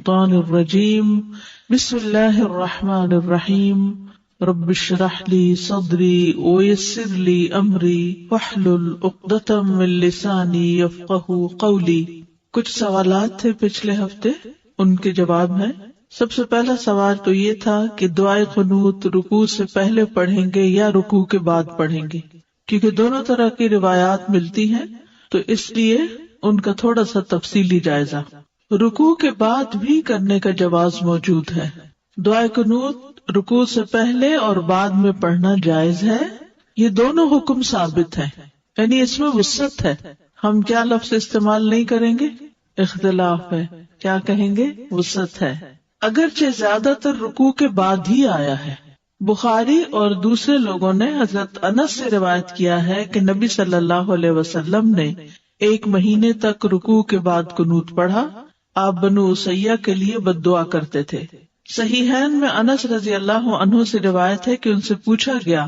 الشیطان الرجیم بسم اللہ الرحمن الرحیم رب اشرح لی صدری ویسر لی امری واحلل عقدۃ من لسانی یفقہوا قولی۔ کچھ سوالات تھے پچھلے ہفتے، ان کے جواب ہیں۔ سب سے پہلا سوال تو یہ تھا کہ دعائے قنوت رکوع سے پہلے پڑھیں گے یا رکوع کے بعد پڑھیں گے، کیونکہ دونوں طرح کی روایات ملتی ہیں، تو اس لیے ان کا تھوڑا سا تفصیلی جائزہ۔ رکوع کے بعد بھی کرنے کا جواز موجود ہے۔ دعائے قنوت رکوع سے پہلے اور بعد میں پڑھنا جائز ہے، یہ دونوں حکم ثابت ہیں، یعنی اس میں وسعت ہے۔ ہم کیا لفظ استعمال نہیں کریں گے؟ اختلاف ہے، کیا کہیں گے؟ وسعت ہے، اگرچہ زیادہ تر رکوع کے بعد ہی آیا ہے۔ بخاری اور دوسرے لوگوں نے حضرت انس سے روایت کیا ہے کہ نبی صلی اللہ علیہ وسلم نے 1 مہینے تک رکوع کے بعد قنوت پڑھا۔ آپ بنو اسیہ کے لیے بد دعا کرتے تھے۔ صحیحین میں انس رضی اللہ عنہ سے روایت ہے کہ ان سے پوچھا گیا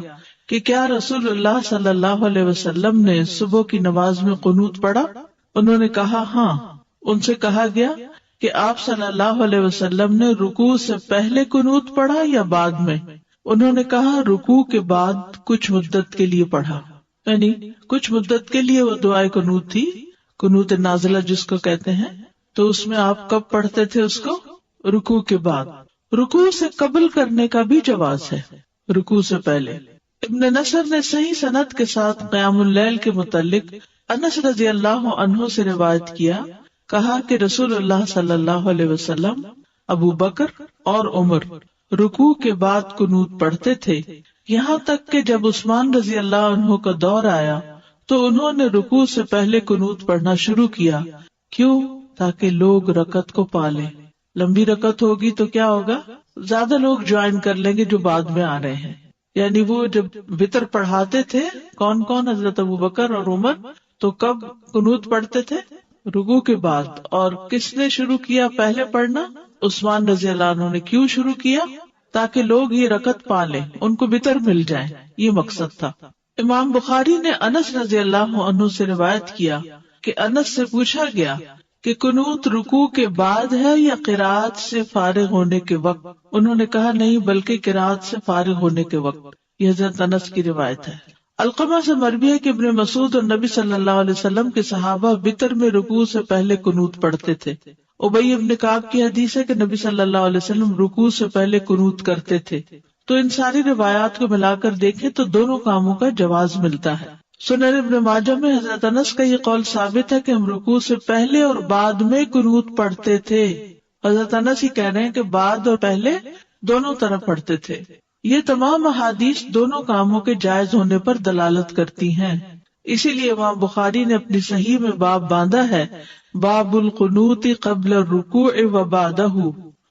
کہ کیا رسول اللہ صلی اللہ علیہ وسلم نے صبح کی نماز میں قنوت پڑھا؟ انہوں نے کہا ہاں۔ ان سے کہا گیا کہ آپ صلی اللہ علیہ وسلم نے رکوع سے پہلے قنوت پڑھا یا بعد میں؟ انہوں نے کہا رکوع کے بعد کچھ مدت کے لیے پڑھا، یعنی کچھ مدت کے لیے وہ دعائے قنوت تھی، قنوت نازلہ جس کو کہتے ہیں۔ تو اس میں آپ کب پڑھتے تھے اس کو؟ رکوع کے بعد۔ رکوع سے قبل کرنے کا بھی جواز ہے، رکوع سے پہلے۔ ابن نصر نے صحیح سند کے ساتھ قیام اللیل کے متعلق انس رضی اللہ عنہ سے روایت کیا، کہا کہ رسول اللہ صلی اللہ علیہ وسلم، ابو بکر اور عمر رکوع کے بعد قنوت پڑھتے تھے، یہاں تک کہ جب عثمان رضی اللہ عنہ کا دور آیا تو انہوں نے رکوع سے پہلے قنوت پڑھنا شروع کیا۔ کیوں؟ تاکہ لوگ رکعت کو پالیں۔ لمبی رکعت ہوگی تو کیا ہوگا؟ زیادہ لوگ جوائن کر لیں گے جو بعد میں آ رہے ہیں۔ یعنی وہ جب وتر پڑھاتے تھے، کون کون؟ حضرت ابو بکر اور عمر، تو کب قنوت پڑھتے تھے؟ رکوع کے بعد۔ اور کس نے شروع کیا پہلے پڑھنا؟ عثمان رضی اللہ عنہ نے۔ کیوں شروع کیا؟ تاکہ لوگ یہ رکعت پالیں، ان کو وتر مل جائے، یہ مقصد تھا۔ امام بخاری نے انس رضی اللہ عنہ سے روایت کیا کہ انس سے پوچھا گیا کہ قنوت رکوع کے بعد ہے یا قرات سے فارغ ہونے کے وقت؟ انہوں نے کہا نہیں، بلکہ قرات سے فارغ ہونے کے وقت۔ یہ حضرت انس کی روایت ہے۔ علقمہ سے مروی ہے کہ ابن مسعود اور نبی صلی اللہ علیہ وسلم کے صحابہ وتر میں رکوع سے پہلے قنوت پڑھتے تھے۔ ابی بن کعب کی حدیث ہے کہ نبی صلی اللہ علیہ وسلم رکوع سے پہلے قنوت کرتے تھے۔ تو ان ساری روایات کو ملا کر دیکھیں تو دونوں کاموں کا جواز ملتا ہے۔ سنن ابن ماجہ میں حضرت انس کا یہ قول ثابت ہے کہ ہم رکوع سے پہلے اور بعد میں قنوت پڑھتے تھے۔ حضرت انس ہی کہہ رہے ہیں کہ بعد اور پہلے دونوں طرح پڑھتے تھے۔ یہ تمام احادیث دونوں کاموں کے جائز ہونے پر دلالت کرتی ہیں، اسی لیے امام بخاری نے اپنی صحیح میں باب باندھا ہے، باب القنوت قبل الرکوع و بعدہ،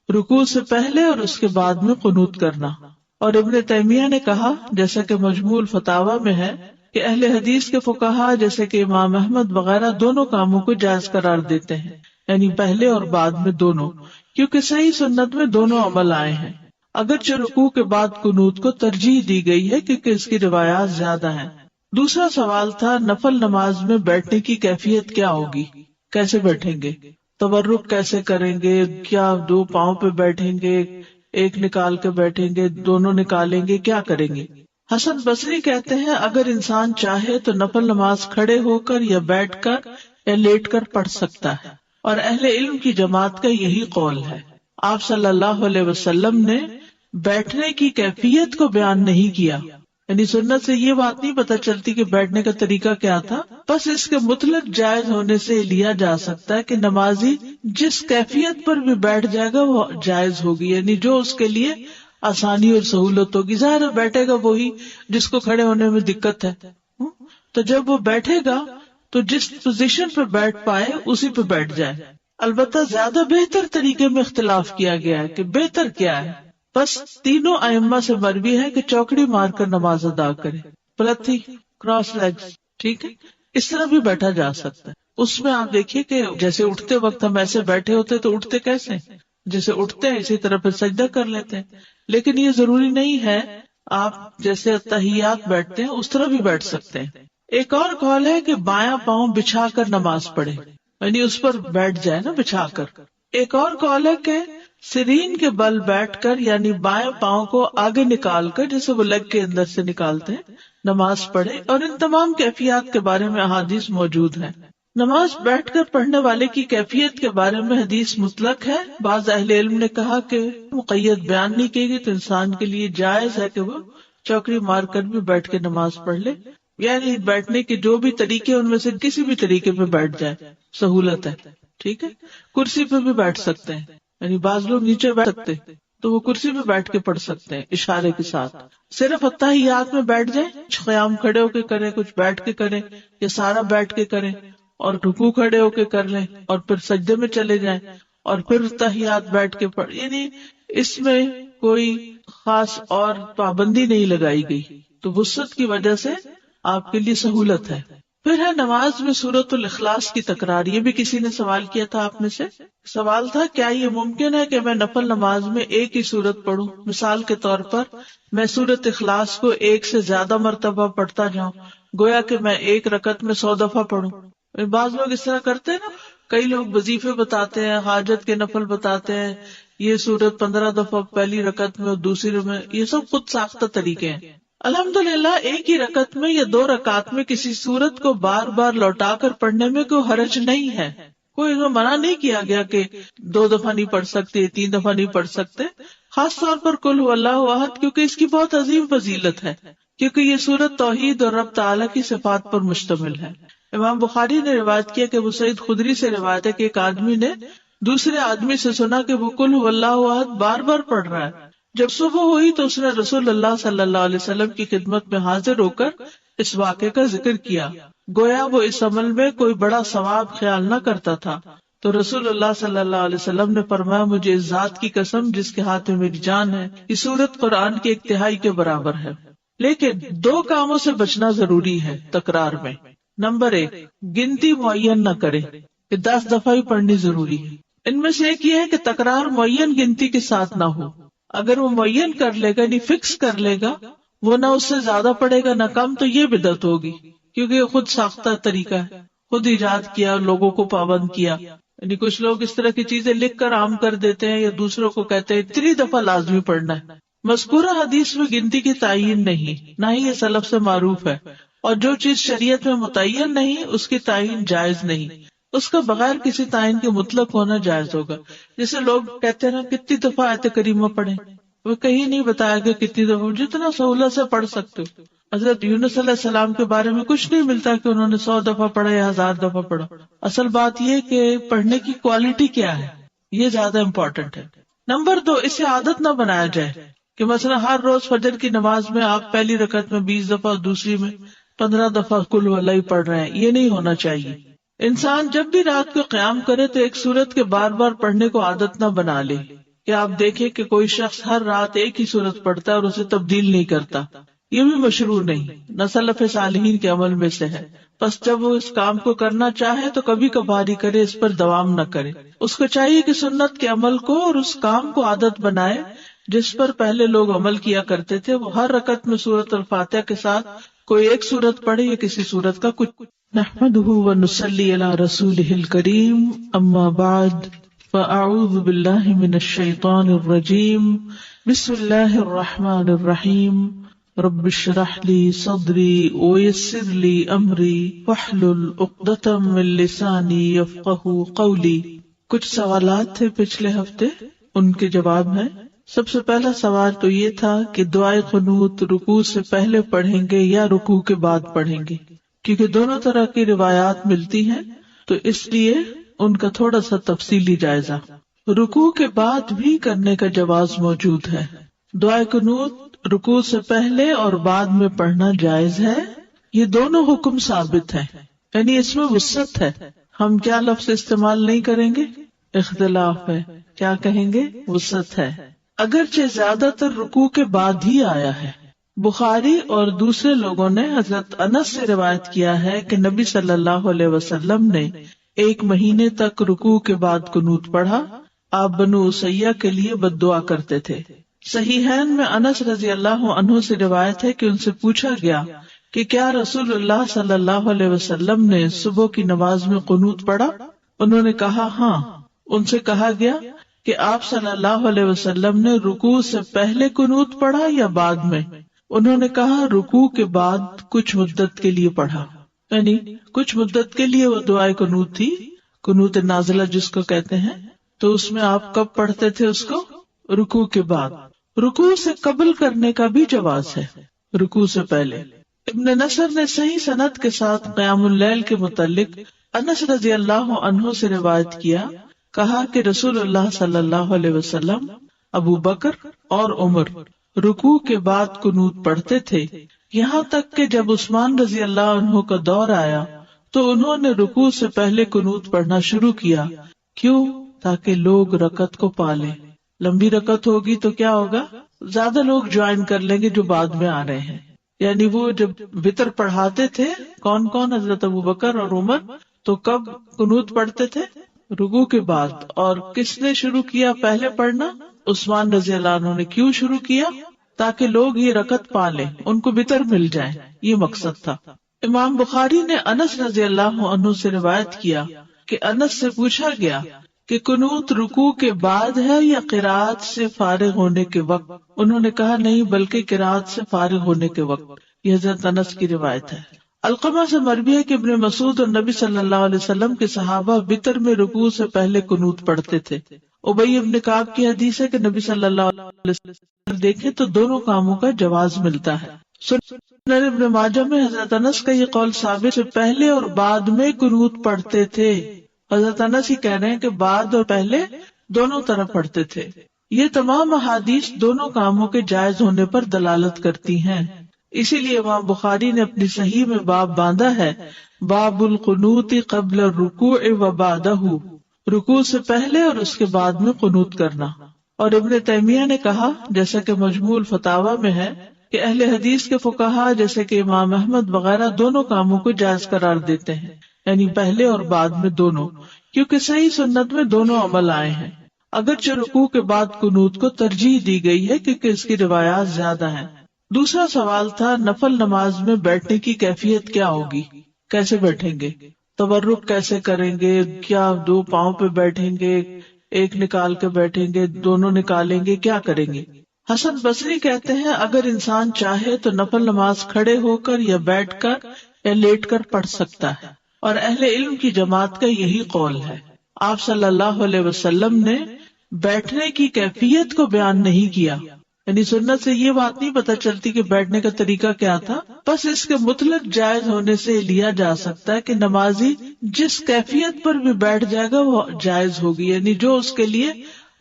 رکوع سے پہلے اور اس کے بعد میں قنوت کرنا۔ اور ابن تیمیہ نے کہا، جیسا کہ مجموع الفتاوی میں ہے، کہ اہل حدیث کے فقہا جیسے کہ امام احمد وغیرہ دونوں کاموں کو جائز قرار دیتے ہیں، یعنی پہلے اور بعد میں دونوں، کیونکہ صحیح سنت میں دونوں عمل آئے ہیں۔ اگرچہ رکوع کے بعد قنوت کو ترجیح دی گئی ہے کیونکہ اس کی روایات زیادہ ہیں۔ دوسرا سوال تھا نفل نماز میں بیٹھنے کی کیفیت کیا ہوگی، کیسے بیٹھیں گے، تورک کیسے کریں گے، کیا 2 پاؤں پہ بیٹھیں گے، ایک نکال کے بیٹھیں گے، دونوں نکالیں گے، کیا کریں گے؟ حسن بصری کہتے ہیں اگر انسان چاہے تو نفل نماز کھڑے ہو کر یا بیٹھ کر یا لیٹ کر پڑھ سکتا ہے، اور اہل علم کی جماعت کا یہی قول ہے۔ آپ صلی اللہ علیہ وسلم نے بیٹھنے کی کیفیت کو بیان نہیں کیا، یعنی سنت سے یہ بات نہیں پتہ چلتی کہ بیٹھنے کا طریقہ کیا تھا، بس اس کے مطلق جائز ہونے سے لیا جا سکتا ہے کہ نمازی جس کیفیت پر بھی بیٹھ جائے گا وہ جائز ہوگی، یعنی جو اس کے لیے آسانی اور سہولت ہوگی۔ ظاہر بیٹھے گا وہی جس کو کھڑے ہونے میں دقت ہے، تو جب وہ بیٹھے گا تو جس پوزیشن پہ بیٹھ پائے اسی پہ بیٹھ جائے۔ البتہ زیادہ بہتر طریقے میں اختلاف کیا گیا ہے کہ بہتر کیا ہے، بس تینوں ائمہ سے مروی ہے کہ چوکڑی مار کر نماز ادا کرے، پلتھی، کراس لیگز، ٹھیک ہے، اس طرح بھی بیٹھا جا سکتا ہے۔ اس میں آپ دیکھیے کہ جیسے اٹھتے وقت ہم ایسے بیٹھے ہوتے تو اٹھتے کیسے، جیسے اٹھتے ہیں اسی طرح پھر سجدہ کر لیتے ہیں، لیکن یہ ضروری نہیں ہے آپ جیسے تحیات بیٹھتے ہیں اس طرح بھی بیٹھ سکتے ہیں۔ ایک اور قول ہے کہ بایاں پاؤں بچھا کر نماز پڑھے، یعنی اس پر بیٹھ جائے نا بچھا کر، ایک اور قول ہے کہ سرین کے بل بیٹھ کر یعنی بائیں پاؤں کو آگے نکال کر جیسے وہ لیگ کے اندر سے نکالتے ہیں نماز پڑھے، اور ان تمام کیفیات کے بارے میں احادیث موجود ہیں۔ نماز بیٹھ کر پڑھنے والے کی کیفیت کے بارے میں حدیث مطلق ہے، بعض اہل علم نے کہا کہ مقید بیان نہیں کی گئی تو انسان کے لیے جائز ہے کہ وہ چوکڑی مار کر بھی بیٹھ کے نماز پڑھ لے، یعنی بیٹھنے کے جو بھی طریقے ان میں سے کسی بھی طریقے پہ بیٹھ جائے، سہولت ہے، ٹھیک ہے۔ کرسی پہ بھی بیٹھ سکتے ہیں، یعنی بعض لوگ نیچے بیٹھ سکتے تو وہ کرسی پہ بیٹھ کے پڑھ سکتے ہیں اشارے کے ساتھ۔ صرف اتحیات میں بیٹھ جائیں، کچھ قیام کھڑے ہو کے کریں، کچھ بیٹھ کے کریں، یا سارا بیٹھ کے کریں اور رکوع کھڑے ہو کے کر لیں اور پھر سجدے میں چلے جائیں اور پھر تحیات بیٹھ کے پڑھ، یعنی اس میں کوئی خاص اور پابندی نہیں لگائی گئی، تو وسعت کی وجہ سے آپ کے لیے سہولت ہے۔ پھر ہے نماز میں سورۃ الاخلاص کی تکرار، یہ بھی کسی نے سوال کیا تھا آپ میں سے، سوال تھا کیا یہ ممکن ہے کہ میں نفل نماز میں ایک ہی سورت پڑھوں؟ مثال کے طور پر میں سورۃ اخلاص کو ایک سے زیادہ مرتبہ پڑھتا جاؤں، گویا کہ میں ایک رکعت میں 100 دفعہ پڑھوں۔ بعض لوگ اس طرح کرتے ہیں نا، کئی لوگ وظیفے بتاتے ہیں، حاجت کے نفل بتاتے ہیں، یہ سورت 15 دفعہ پہلی رکعت میں اور دوسری میں، یہ سب خود ساختہ طریقے ہیں۔ الحمدللہ ایک ہی رکعت میں یا 2 رکعت میں کسی سورت کو بار بار لوٹا کر پڑھنے میں کوئی حرج نہیں ہے، کوئی منع نہیں کیا گیا کہ 2 دفعہ نہیں پڑھ سکتے، 3 دفعہ نہیں پڑھ سکتے، خاص طور پر قل هو اللہ احد، کیونکہ اس کی بہت عظیم فضیلت ہے، کیونکہ یہ سورت توحید اور رب تعالیٰ کی صفات پر مشتمل ہے۔ امام بخاری نے روایت کیا کہ ابو سعید خدری سے روایت ہے کہ ایک آدمی نے دوسرے آدمی سے سنا کہ وہ قل هو اللہ احد بار بار پڑھ رہا ہے۔ جب صبح ہوئی تو اس نے رسول اللہ صلی اللہ علیہ وسلم کی خدمت میں حاضر ہو کر اس واقعے کا ذکر کیا، گویا وہ اس عمل میں کوئی بڑا ثواب خیال نہ کرتا تھا، تو رسول اللہ صلی اللہ علیہ وسلم نے فرمایا مجھے اس ذات کی قسم جس کے ہاتھ میں میری جان ہے، یہ سورت قرآن کے 1/3 کے برابر ہے۔ لیکن 2 کاموں سے بچنا ضروری ہے تکرار میں۔ نمبر 1، گنتی معین نہ کرے کہ 10 دفعہ ہی پڑھنی ضروری ہے۔ ان میں سے ایک یہ ہے کہ تکرار معین گنتی کے ساتھ نہ ہو، اگر وہ معین کر لے گا، یعنی فکس کر لے گا، وہ نہ اس سے زیادہ پڑے گا نہ کم، تو یہ بدعت ہوگی، کیونکہ یہ خود ساختہ طریقہ ہے، خود ایجاد کیا، لوگوں کو پابند کیا۔ یعنی کچھ لوگ اس طرح کی چیزیں لکھ کر عام کر دیتے ہیں یا دوسروں کو کہتے ہیں 3 دفعہ لازمی پڑھنا ہے۔ مذکورہ حدیث میں گنتی کی تعین نہیں، نہ ہی یہ سلف سے معروف ہے، اور جو چیز شریعت میں متعین نہیں اس کی تعین جائز نہیں، اس کا بغیر کسی تعین کے مطلق ہونا جائز ہوگا۔ جیسے لوگ کہتے ہیں نا کتنی دفعہ آیت کریمہ پڑھیں، وہ کہیں نہیں بتایا کہ کتنی دفعہ، جتنا سہولت سے پڑھ سکتے ہو۔ حضرت یونس علیہ السلام کے بارے میں کچھ نہیں ملتا کہ انہوں نے 100 دفعہ پڑھا یا 1000 دفعہ پڑھا، اصل بات یہ کہ پڑھنے کی کوالٹی کیا ہے، یہ زیادہ امپورٹنٹ ہے۔ نمبر 2، اسے عادت نہ بنایا جائے کہ مثلا ہر روز فجر کی نماز میں آپ پہلی رکعت میں 20 دفعہ، دوسری میں 15 دفعہ قل هو اللہ پڑھ رہے ہیں، یہ نہیں ہونا چاہیے۔ انسان جب بھی رات کو قیام کرے تو ایک سورت کے بار بار پڑھنے کو عادت نہ بنا لے، کہ آپ دیکھیں کہ کوئی شخص ہر رات ایک ہی سورت پڑھتا ہے اور اسے تبدیل نہیں کرتا، یہ بھی مشروع نہیں، نہ سلف صالحین کے عمل میں سے ہے۔ بس جب وہ اس کام کو کرنا چاہے تو کبھی کبھار ہی کرے، اس پر دوام نہ کرے۔ اس کو چاہیے کہ سنت کے عمل کو اور اس کام کو عادت بنائے جس پر پہلے لوگ عمل کیا کرتے تھے، وہ ہر رکعت میں سورۃ الفاتحہ کے ساتھ کوئی ایک سورت پڑھے یا کسی سورت کا کچھ۔ نحمده ونصلی علی رسولہ الکریم، اما بعد، فاعوذ باللہ من الشیطان الرجیم، بسم اللہ الرحمن الرحیم، رب اشرح لی صدری ویسر لی امری واحلل عقدۃ من لسانی یفقہوا قولی۔ کچھ سوالات تھے پچھلے ہفتے، ان کے جواب ہیں۔ سب سے پہلا سوال تو یہ تھا کہ دعائے قنوت رکوع سے پہلے پڑھیں گے یا رکوع کے بعد پڑھیں گے، کیونکہ دونوں طرح کی روایات ملتی ہیں، تو اس لیے ان کا تھوڑا سا تفصیلی جائزہ۔ رکوع کے بعد بھی کرنے کا جواز موجود ہے۔ دعائے قنوت رکوع سے پہلے اور بعد میں پڑھنا جائز ہے، یہ دونوں حکم ثابت ہیں، یعنی اس میں وسعت ہے۔ ہم کیا لفظ استعمال نہیں کریں گے؟ اختلاف ہے، کیا کہیں گے؟ وسعت ہے، اگرچہ زیادہ تر رکوع کے بعد ہی آیا ہے۔ بخاری اور دوسرے لوگوں نے حضرت انس سے روایت کیا ہے کہ نبی صلی اللہ علیہ وسلم نے 1 مہینے تک رکوع کے بعد قنوت پڑھا، آپ بنو اسیہ کے لیے بد دعا کرتے تھے۔ صحیحین میں انس رضی اللہ عنہ سے روایت ہے کہ ان سے پوچھا گیا کہ کیا رسول اللہ صلی اللہ علیہ وسلم نے صبح کی نماز میں قنوت پڑھا؟ انہوں نے کہا ہاں، ان سے کہا گیا کہ آپ صلی اللہ علیہ وسلم نے رکوع سے پہلے قنوت پڑھا یا بعد میں؟ انہوں نے کہا رکوع کے بعد کچھ مدت کے لیے پڑھا، یعنی کچھ مدت کے لیے وہ دعائے قنوت تھی، قنوت نازلہ جس کو کہتے ہیں. تو اس میں آپ کب پڑھتے تھے اس کو؟ رکوع کے بعد. رکوع سے قبل کرنے کا بھی جواز ہے، رکوع سے پہلے. ابن نصر نے صحیح سند کے ساتھ قیام اللیل کے متعلق انس رضی اللہ عنہ سے روایت کیا، کہا کہ رسول اللہ صلی اللہ علیہ وسلم، ابو بکر اور عمر رکوع کے بعد قنوت پڑھتے تھے، یہاں تک کہ جب عثمان رضی اللہ عنہ کا دور آیا تو انہوں نے رکوع سے پہلے قنوت پڑھنا شروع کیا. کیوں؟ تاکہ لوگ رکعت کو پالیں. لمبی رکعت ہوگی تو کیا ہوگا؟ زیادہ لوگ جوائن کر لیں گے جو بعد میں آ رہے ہیں. یعنی وہ جب وتر پڑھاتے تھے کون کون؟ حضرت ابو بکر اور عمر. تو کب قنوت پڑھتے تھے؟ رکوع کے بعد. اور کس نے شروع کیا پہلے پڑھنا؟ عثمان رضی اللہ عنہ نے. کیوں شروع کیا؟ تاکہ لوگ یہ رکعت پالیں، ان کو وتر مل جائے، یہ مقصد تھا. امام بخاری نے انس رضی اللہ عنہ سے روایت کیا کہ انس سے پوچھا گیا کہ قنوت رکوع کے بعد ہے یا قرات سے فارغ ہونے کے وقت؟ انہوں نے کہا نہیں، بلکہ قرات سے فارغ ہونے کے وقت. یہ حضرت انس کی روایت ہے. علقمہ سے مروی ہے کہ ابن مسعود اور نبی صلی اللہ علیہ وسلم کے صحابہ وتر میں رکوع سے پہلے قنوت پڑھتے تھے. ابی ابن کعب کی حدیث ہے کہ نبی صلی اللہ علیہ وسلم دیکھیں تو دونوں کاموں کا جواز ملتا ہے. سنن ابن ماجہ میں حضرت انس کا یہ قول ثابت ہے، پہلے اور بعد میں قنوت پڑھتے تھے. حضرت انس ہی کہہ رہے ہیں کہ بعد اور پہلے دونوں طرح پڑھتے تھے. یہ تمام احادیث دونوں کاموں کے جائز ہونے پر دلالت کرتی ہیں. اسی لیے امام بخاری نے اپنی صحیح میں باب باندھا ہے، باب القنوت قبل الرکوع و بعدہ، رکوع سے پہلے اور اس کے بعد میں قنوت کرنا. اور ابن تیمیہ نے کہا، جیسا کہ مجموع الفتاوی میں ہے، کہ اہل حدیث کے فقہا جیسے کہ امام احمد وغیرہ دونوں کاموں کو جائز قرار دیتے ہیں، یعنی پہلے اور بعد میں دونوں، کیونکہ صحیح سنت میں دونوں عمل آئے ہیں. اگرچہ رکوع کے بعد قنوت کو ترجیح دی گئی ہے کیونکہ اس کی روایات زیادہ ہیں. دوسرا سوال تھا نفل نماز میں بیٹھنے کی کیفیت کیا ہوگی، کیسے بیٹھیں گے، تورک کیسے کریں گے، کیا دو پاؤں پہ بیٹھیں گے، ایک نکال کے بیٹھیں گے، دونوں نکالیں گے، کیا کریں گے؟ حسن بصری کہتے ہیں اگر انسان چاہے تو نفل نماز کھڑے ہو کر یا بیٹھ کر یا لیٹ کر پڑھ سکتا ہے، اور اہل علم کی جماعت کا یہی قول ہے. آپ صلی اللہ علیہ وسلم نے بیٹھنے کی کیفیت کو بیان نہیں کیا، یعنی سنت سے یہ بات نہیں پتہ چلتی کہ بیٹھنے کا طریقہ کیا تھا. بس اس کے مطلق جائز ہونے سے لیا جا سکتا ہے کہ نمازی جس کیفیت پر بھی بیٹھ جائے گا وہ جائز ہوگی، یعنی جو اس کے لیے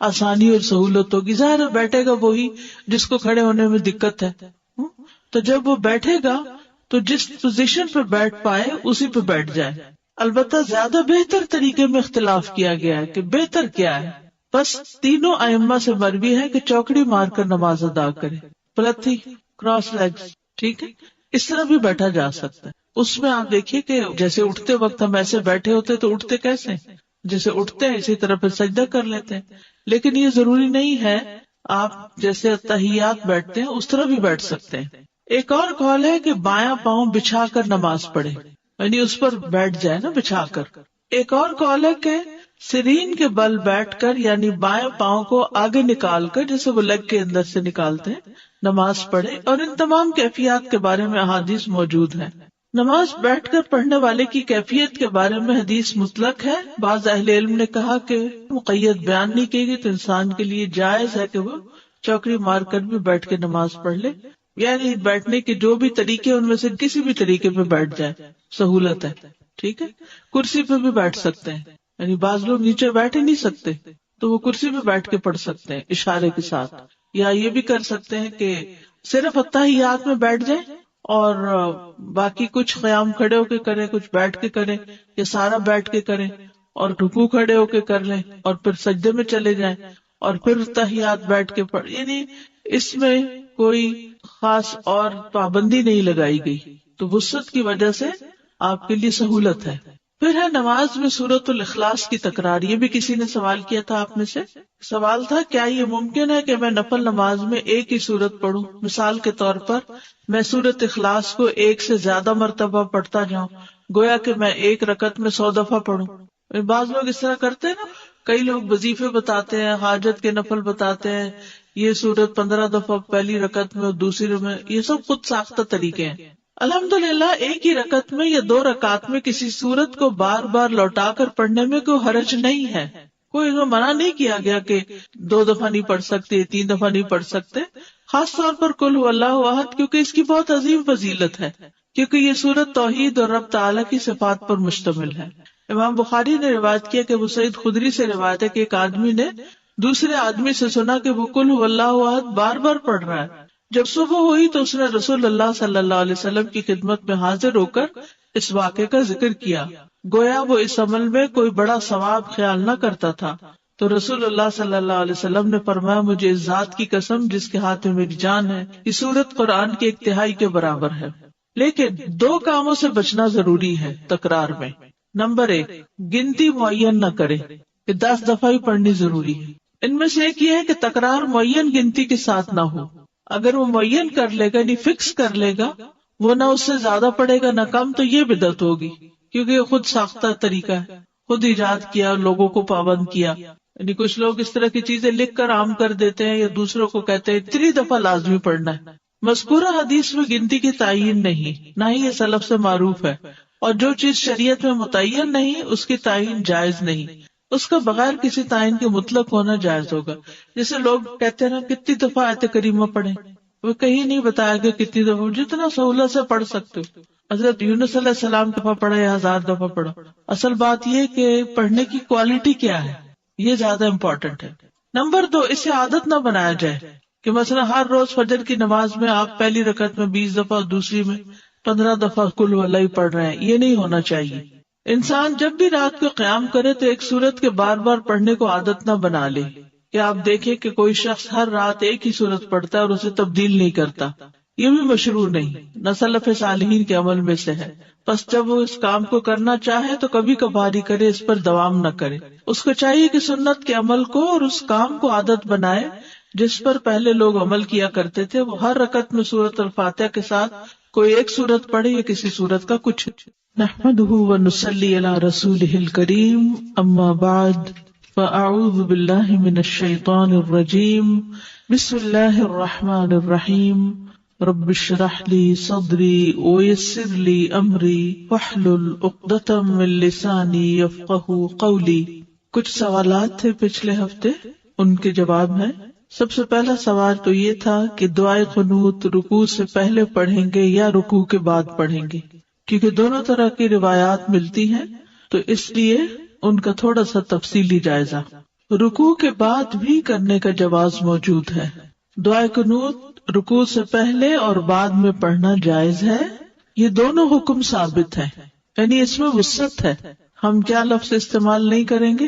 آسانی اور سہولت ہوگی. ظاہر بیٹھے گا وہی جس کو کھڑے ہونے میں دقت ہے، تو جب وہ بیٹھے گا تو جس پوزیشن پہ بیٹھ پائے اسی پہ بیٹھ جائے. البتہ زیادہ بہتر طریقے میں اختلاف کیا گیا ہے کہ بہتر کیا ہے. بس تینوں ائمہ سے مروی ہے کہ چوکڑی مار کر نماز ادا کرے، پلتھی، کراس لیگز، ٹھیک ہے، اس طرح بھی بیٹھا جا سکتا ہے. اس میں آپ دیکھیے کہ جیسے اٹھتے وقت ہم ایسے بیٹھے ہوتے تو اٹھتے کیسے، جیسے اٹھتے ہیں اسی طرح پھر سجدہ کر لیتے ہیں. لیکن یہ ضروری نہیں ہے آپ جیسے تحیات بیٹھتے ہیں اس طرح بھی بیٹھ سکتے ہیں. ایک اور قول ہے کہ بایاں پاؤں بچھا کر نماز پڑھے، یعنی اس پر بیٹھ جائے نا بچھا کر. ایک اور قول ہے کہ سرین کے بل بیٹھ کر یعنی بائیں پاؤں کو آگے نکال کر جیسے وہ لیگ کے اندر سے نکالتے ہیں نماز پڑھے. اور ان تمام کیفیات کے بارے میں احادیث موجود ہیں. نماز بیٹھ کر پڑھنے والے کی کیفیت کے بارے میں حدیث مطلق ہے. بعض اہل علم نے کہا کہ مقید بیان نہیں کی گئی تو انسان کے لیے جائز ہے کہ وہ چوکڑی مار کر بھی بیٹھ کے نماز پڑھ لے، یعنی بیٹھنے کے جو بھی طریقے ان میں سے کسی بھی طریقے پہ بیٹھ جائے، سہولت ہے. ٹھیک ہے، کرسی پہ بھی بیٹھ سکتے ہیں، یعنی بعض لوگ نیچے بیٹھ ہی نہیں سکتے تو وہ کرسی پہ بیٹھ کے پڑھ سکتے ہیں اشارے کے ساتھ. یا یہ بھی کر سکتے ہیں کہ صرف اتحیات میں بیٹھ جائیں اور باقی کچھ قیام کھڑے ہو کے کریں، کچھ بیٹھ کے کریں، یا سارا بیٹھ کے کریں اور رکوع کھڑے ہو کے کر لیں اور پھر سجدے میں چلے جائیں اور پھر تحیات بیٹھ کے پڑھ. یعنی اس میں کوئی خاص اور پابندی نہیں لگائی گئی، تو وسعت کی وجہ سے آپ کے لیے سہولت ہے. پھر ہے نماز میں سورۃ الاخلاص کی تکرار. یہ بھی کسی نے سوال کیا تھا آپ میں سے. سوال تھا کیا یہ ممکن ہے کہ میں نفل نماز میں ایک ہی سورت پڑھوں؟ مثال کے طور پر میں سورۃ اخلاص کو ایک سے زیادہ مرتبہ پڑھتا جاؤں، گویا کہ میں ایک رکعت میں 100 دفعہ پڑھوں. بعض لوگ اس طرح کرتے ہیں نا، کئی لوگ وظیفے بتاتے ہیں، حاجت کے نفل بتاتے ہیں، یہ سورت 15 دفعہ پہلی رکعت میں اور دوسری میں، یہ سب خود ساختہ طریقے ہیں۔ الحمدللہ ایک ہی رکعت میں یا 2 رکعت میں کسی سورت کو بار بار لوٹا کر پڑھنے میں کوئی حرج نہیں ہے، کوئی اس میں منع نہیں کیا گیا کہ 2 دفعہ نہیں پڑھ سکتے، 3 دفعہ نہیں پڑھ سکتے۔ خاص طور پر قل هو اللہ احد، کیونکہ اس کی بہت عظیم فضیلت ہے، کیونکہ یہ سورت توحید اور رب تعالیٰ کی صفات پر مشتمل ہے۔ امام بخاری نے روایت کیا کہ ابو سعید خدری سے روایت ہے کہ ایک آدمی نے دوسرے آدمی سے سنا کہ وہ قل هو اللہ احد بار بار پڑھ رہا ہے۔ جب صبح ہوئی تو اس نے رسول اللہ صلی اللہ علیہ وسلم کی خدمت میں حاضر ہو کر اس واقعے کا ذکر کیا، گویا وہ اس عمل میں کوئی بڑا ثواب خیال نہ کرتا تھا۔ تو رسول اللہ صلی اللہ علیہ وسلم نے فرمایا، مجھے اس ذات کی قسم جس کے ہاتھ میں میری جان ہے، یہ سورت قرآن کے 1 تہائی کے برابر ہے۔ لیکن 2 کاموں سے بچنا ضروری ہے تکرار میں۔ نمبر 1، گنتی معین نہ کرے کہ 10 دفعہ ہی پڑھنی ضروری ہے۔ ان میں سے ایک یہ ہے کہ تکرار معین گنتی کے ساتھ نہ ہو۔ اگر وہ معین کر لے گا، یعنی فکس کر لے گا، وہ نہ اس سے زیادہ پڑے گا نہ کم، تو یہ بدعت ہوگی، کیونکہ یہ خود ساختہ طریقہ ہے، خود ایجاد کیا، لوگوں کو پابند کیا۔ یعنی کچھ لوگ اس طرح کی چیزیں لکھ کر عام کر دیتے ہیں یا دوسروں کو کہتے ہیں 3 دفعہ لازمی پڑھنا ہے۔ مذکورہ حدیث میں گنتی کی تعین نہیں، نہ ہی یہ سلف سے معروف ہے، اور جو چیز شریعت میں متعین نہیں اس کی تعین جائز نہیں، اس کا بغیر کسی تعین کے مطلق ہونا جائز ہوگا۔ جیسے لوگ کہتے ہیں نا کتنی دفعہ آیت کریمہ پڑھیں، وہ کہیں نہیں بتایا گیا کتنی دفعہ، جتنا سہولت سے پڑھ سکتے ہو۔ حضرت یونس علیہ السلام دفعہ پڑھا یا 1000 دفعہ پڑھا، اصل بات یہ کہ پڑھنے کی کوالٹی کیا ہے، یہ زیادہ امپورٹنٹ ہے۔ نمبر 2، اسے عادت نہ بنایا جائے کہ مثلا ہر روز فجر کی نماز میں آپ پہلی رکعت میں 20 دفعہ اور دوسری میں 15 دفعہ قل هو اللہ پڑھ رہے ہیں، یہ نہیں ہونا چاہیے۔ انسان جب بھی رات کو قیام کرے تو ایک سورت کے بار بار پڑھنے کو عادت نہ بنا لے، کہ آپ دیکھیں کہ کوئی شخص ہر رات ایک ہی سورت پڑھتا ہے اور اسے تبدیل نہیں کرتا، یہ بھی مشروع نہیں، نہ سلف صالحین کے عمل میں سے ہے۔ بس جب وہ اس کام کو کرنا چاہے تو کبھی کبھار ہی کرے، اس پر دوام نہ کرے۔ اس کو چاہیے کہ سنت کے عمل کو اور اس کام کو عادت بنائے جس پر پہلے لوگ عمل کیا کرتے تھے۔ وہ ہر رکعت میں سورۃ الفاتحہ کے ساتھ کوئی ایک سورت پڑھے یا کسی سورت کا کچھ۔ نحمدہ ونصلی علی رسولہ الکریم، اما بعد، فاعوذ باللہ من الشیطان الرجیم، بسم اللہ الرحمن الرحیم، رب اشرح لی صدری ویسر لی امری واحلل عقدۃ من لسانی یفقہوا قولی۔ کچھ سوالات تھے پچھلے ہفتے، ان کے جواب ہیں۔ سب سے پہلا سوال تو یہ تھا کہ دعائے قنوت رکوع سے پہلے پڑھیں گے یا رکوع کے بعد پڑھیں گے، کیونکہ دونوں طرح کی روایات ملتی ہیں، تو اس لیے ان کا تھوڑا سا تفصیلی جائزہ۔ رکوع کے بعد بھی کرنے کا جواز موجود ہے۔ دعائے قنوت رکوع سے پہلے اور بعد میں پڑھنا جائز ہے، یہ دونوں حکم ثابت ہیں، یعنی اس میں وسعت ہے۔ ہم کیا لفظ استعمال نہیں کریں گے؟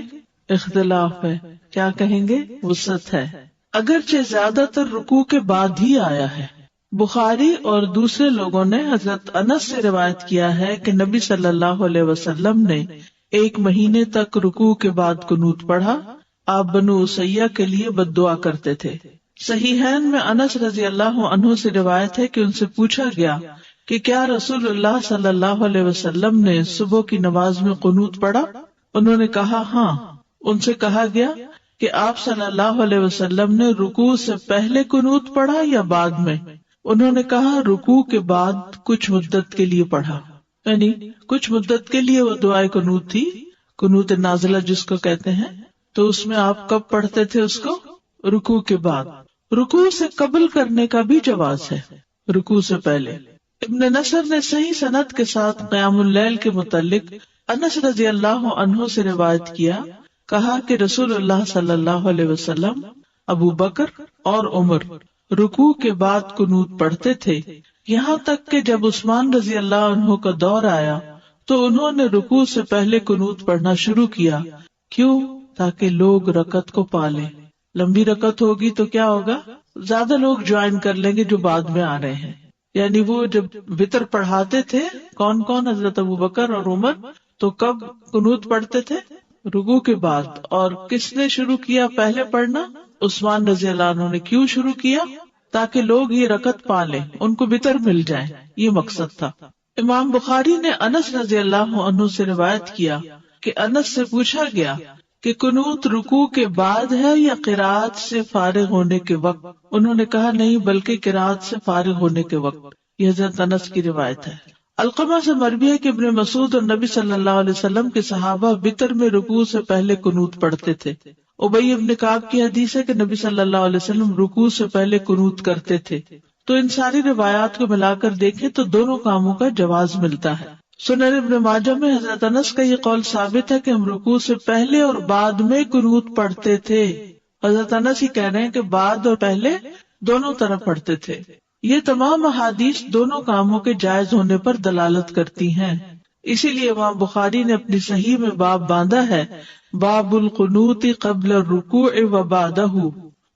اختلاف ہے، کیا کہیں گے؟ وسعت ہے، اگرچہ زیادہ تر رکوع کے بعد ہی آیا ہے۔ بخاری اور دوسرے لوگوں نے حضرت انس سے روایت کیا ہے کہ نبی صلی اللہ علیہ وسلم نے 1 مہینے تک رکوع کے بعد قنوت پڑھا۔ آپ بنو اسیہ کے لیے بد دعا کرتے تھے۔ صحیحین میں انس رضی اللہ عنہ سے روایت ہے کہ ان سے پوچھا گیا کہ کیا رسول اللہ صلی اللہ علیہ وسلم نے صبح کی نماز میں قنوت پڑھا؟ انہوں نے کہا ہاں۔ ان سے کہا گیا کہ آپ صلی اللہ علیہ وسلم نے رکوع سے پہلے قنوت پڑھا یا بعد میں؟ انہوں نے کہا رکوع کے بعد کچھ مدت کے لیے پڑھا، یعنی کچھ مدت کے لیے وہ دعائے قنوت تھی، قنوت نازلہ جس کو کہتے ہیں۔ تو اس میں آپ کب پڑھتے تھے اس کو؟ رکوع کے بعد۔ رکوع سے قبل کرنے کا بھی جواز ہے، رکوع سے پہلے۔ ابن نصر نے صحیح سند کے ساتھ قیام اللیل کے متعلق انس رضی اللہ عنہ سے روایت کیا، کہا کہ رسول اللہ صلی اللہ علیہ وسلم، ابو بکر اور عمر رکوع کے بعد قنوت پڑھتے تھے، یہاں تک کہ جب عثمان رضی اللہ عنہ کا دور آیا تو انہوں نے رکوع سے پہلے قنوت پڑھنا شروع کیا۔ کیوں؟ تاکہ لوگ رکعت کو پالیں۔ لمبی رکعت ہوگی تو کیا ہوگا؟ زیادہ لوگ جوائن کر لیں گے جو بعد میں آ رہے ہیں۔ یعنی وہ جب وتر پڑھاتے تھے، کون کون؟ حضرت ابو بکر اور عمر، تو کب قنوت پڑھتے تھے؟ رکوع کے بعد۔ اور کس نے شروع کیا پہلے پڑھنا؟ عثمان رضی اللہ عنہ نے۔ کیوں شروع کیا؟ تاکہ لوگ یہ رکعت پالیں، ان کو وتر مل جائے، یہ مقصد تھا۔ امام بخاری نے انس رضی اللہ عنہ سے روایت کیا کہ انس سے پوچھا گیا کہ قنوت رکوع کے بعد ہے یا قرات سے فارغ ہونے کے وقت؟ انہوں نے کہا نہیں بلکہ قرات سے فارغ ہونے کے وقت. یہ حضرت انس کی روایت ہے. علقمہ سے مروی ہے کہ ابن مسعود اور نبی صلی اللہ علیہ وسلم کے صحابہ وتر میں رکوع سے پہلے قنوت پڑھتے تھے. ابی ابن کعب کی حدیث ہے کہ نبی صلی اللہ علیہ وسلم رکوع سے پہلے قنوت کرتے تھے. تو ان ساری روایات کو ملا کر دیکھیں تو دونوں کاموں کا جواز ملتا ہے. سنن ابن ماجہ میں حضرت انس کا یہ قول ثابت ہے کہ ہم رکوع سے پہلے اور بعد میں قنوت پڑھتے تھے. حضرت انس ہی کہہ رہے ہیں کہ بعد اور پہلے دونوں طرح پڑھتے تھے. یہ تمام احادیث دونوں کاموں کے جائز ہونے پر دلالت کرتی ہیں. اسی لیے امام بخاری نے اپنی صحیح میں باب باندھا ہے، باب القنوت قبل الرکوع و بعدہ،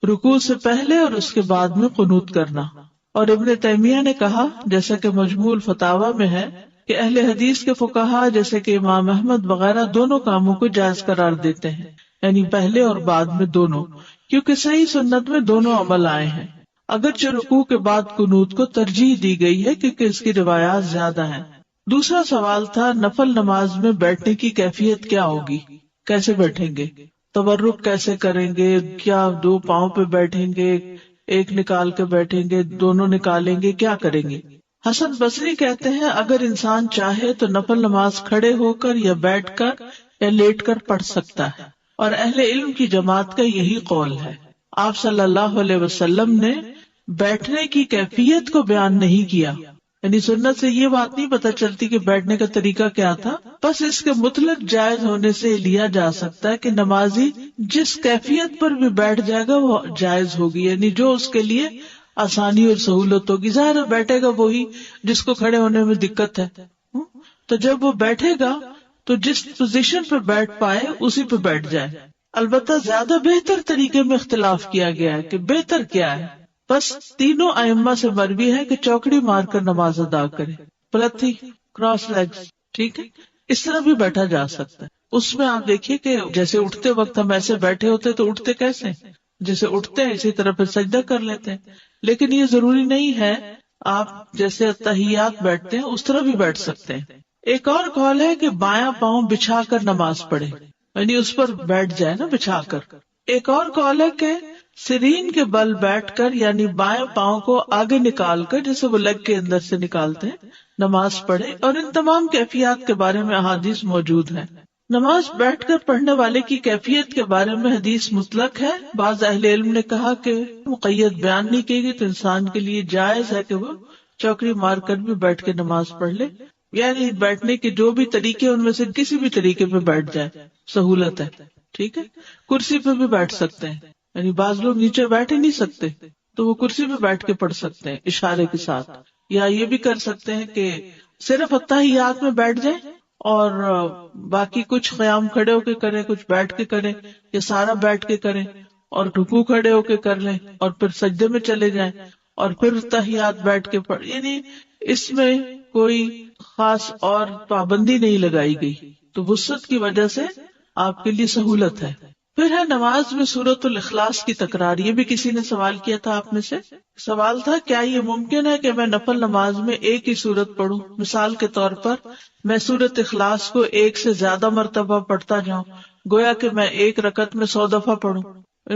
رکوع سے پہلے اور اس کے بعد میں قنوت کرنا. اور ابن تیمیہ نے کہا، جیسا کہ مجموع الفتاوی میں ہے، کہ اہل حدیث کے فقہا جیسے کہ امام احمد وغیرہ دونوں کاموں کو جائز قرار دیتے ہیں، یعنی پہلے اور بعد میں دونوں، کیونکہ صحیح سنت میں دونوں عمل آئے ہیں. اگرچہ رکوع کے بعد قنوت کو ترجیح دی گئی ہے کیونکہ اس کی روایات زیادہ ہیں. دوسرا سوال تھا نفل نماز میں بیٹھنے کی کیفیت کیا ہوگی، کیسے بیٹھیں گے، تورک کیسے کریں گے، کیا دو پاؤں پہ بیٹھیں گے، ایک نکال کے بیٹھیں گے، دونوں نکالیں گے، کیا کریں گے؟ حسن بصری کہتے ہیں اگر انسان چاہے تو نفل نماز کھڑے ہو کر یا بیٹھ کر یا لیٹ کر پڑھ سکتا ہے، اور اہل علم کی جماعت کا یہی قول ہے. آپ صلی اللہ علیہ وسلم نے بیٹھنے کی کیفیت کو بیان نہیں کیا، یعنی سنت سے یہ بات نہیں پتہ چلتی کہ بیٹھنے کا طریقہ کیا تھا. بس اس کے مطلق جائز ہونے سے لیا جا سکتا ہے کہ نمازی جس کیفیت پر بھی بیٹھ جائے گا وہ جائز ہوگی، یعنی جو اس کے لیے آسانی اور سہولت ہوگی. ظاہر بیٹھے گا وہی جس کو کھڑے ہونے میں دقت ہے، تو جب وہ بیٹھے گا تو جس پوزیشن پہ بیٹھ پائے اسی پہ بیٹھ جائے. البتہ زیادہ بہتر طریقے میں اختلاف کیا گیا ہے کہ بہتر کیا ہے. بس تینوں ائمہ سے مروی ہے کہ چوکڑی مار کر نماز ادا کرے، پلتھی، کراس لیگز، ٹھیک ہے، اس طرح بھی بیٹھا جا سکتا ہے. اس میں آپ دیکھیے کہ جیسے اٹھتے وقت ہم ایسے بیٹھے ہوتے تو اٹھتے کیسے، جیسے اٹھتے ہیں اسی طرح پھر سجدہ کر لیتے ہیں. لیکن یہ ضروری نہیں ہے آپ جیسے تحیات بیٹھتے ہیں اس طرح بھی بیٹھ سکتے ہیں. ایک اور قول ہے کہ بایاں پاؤں بچھا کر نماز پڑھے، یعنی اس پر بیٹھ جائے نا بچھا کر. ایک اور قول ہے کہ سرین کے بل بیٹھ کر یعنی بائیں پاؤں کو آگے نکال کر جیسے وہ لیگ کے اندر سے نکالتے ہیں نماز پڑھے. اور ان تمام کیفیات کے بارے میں احادیث موجود ہیں. نماز بیٹھ کر پڑھنے والے کی کیفیت کے بارے میں حدیث مطلق ہے. بعض اہل علم نے کہا کہ مقید بیان نہیں کی گئی تو انسان کے لیے جائز ہے کہ وہ چوکڑی مار کر بھی بیٹھ کے نماز پڑھ لے، یعنی بیٹھنے کے جو بھی طریقے ان میں سے کسی بھی طریقے پہ بیٹھ جائے، سہولت ہے. ٹھیک ہے، کرسی پہ بھی بیٹھ سکتے ہیں، یعنی بعض لوگ نیچے بیٹھ ہی نہیں سکتے تو وہ کرسی پہ بیٹھ کے پڑھ سکتے ہیں اشارے کے ساتھ. یا یہ بھی کر سکتے ہیں کہ صرف اتحیات میں بیٹھ جائیں اور باقی کچھ قیام کھڑے ہو کے کریں، کچھ بیٹھ کے کریں، یا سارا بیٹھ کے کریں اور رکوع کھڑے ہو کے کر لیں اور پھر سجدے میں چلے جائیں اور پھر تحیات بیٹھ کے پڑھ. یعنی اس میں کوئی خاص اور پابندی نہیں لگائی گئی، تو وسعت کی وجہ سے آپ کے لیے سہولت ہے. پھر ہے نماز میں سورۃ الاخلاص کی تکرار. یہ بھی کسی نے سوال کیا تھا آپ میں سے. سوال تھا کیا یہ ممکن ہے کہ میں نفل نماز میں ایک ہی سورت پڑھوں؟ مثال کے طور پر میں سورۃ اخلاص کو ایک سے زیادہ مرتبہ پڑھتا جاؤں، گویا کہ میں ایک رکعت میں 100 دفعہ پڑھوں.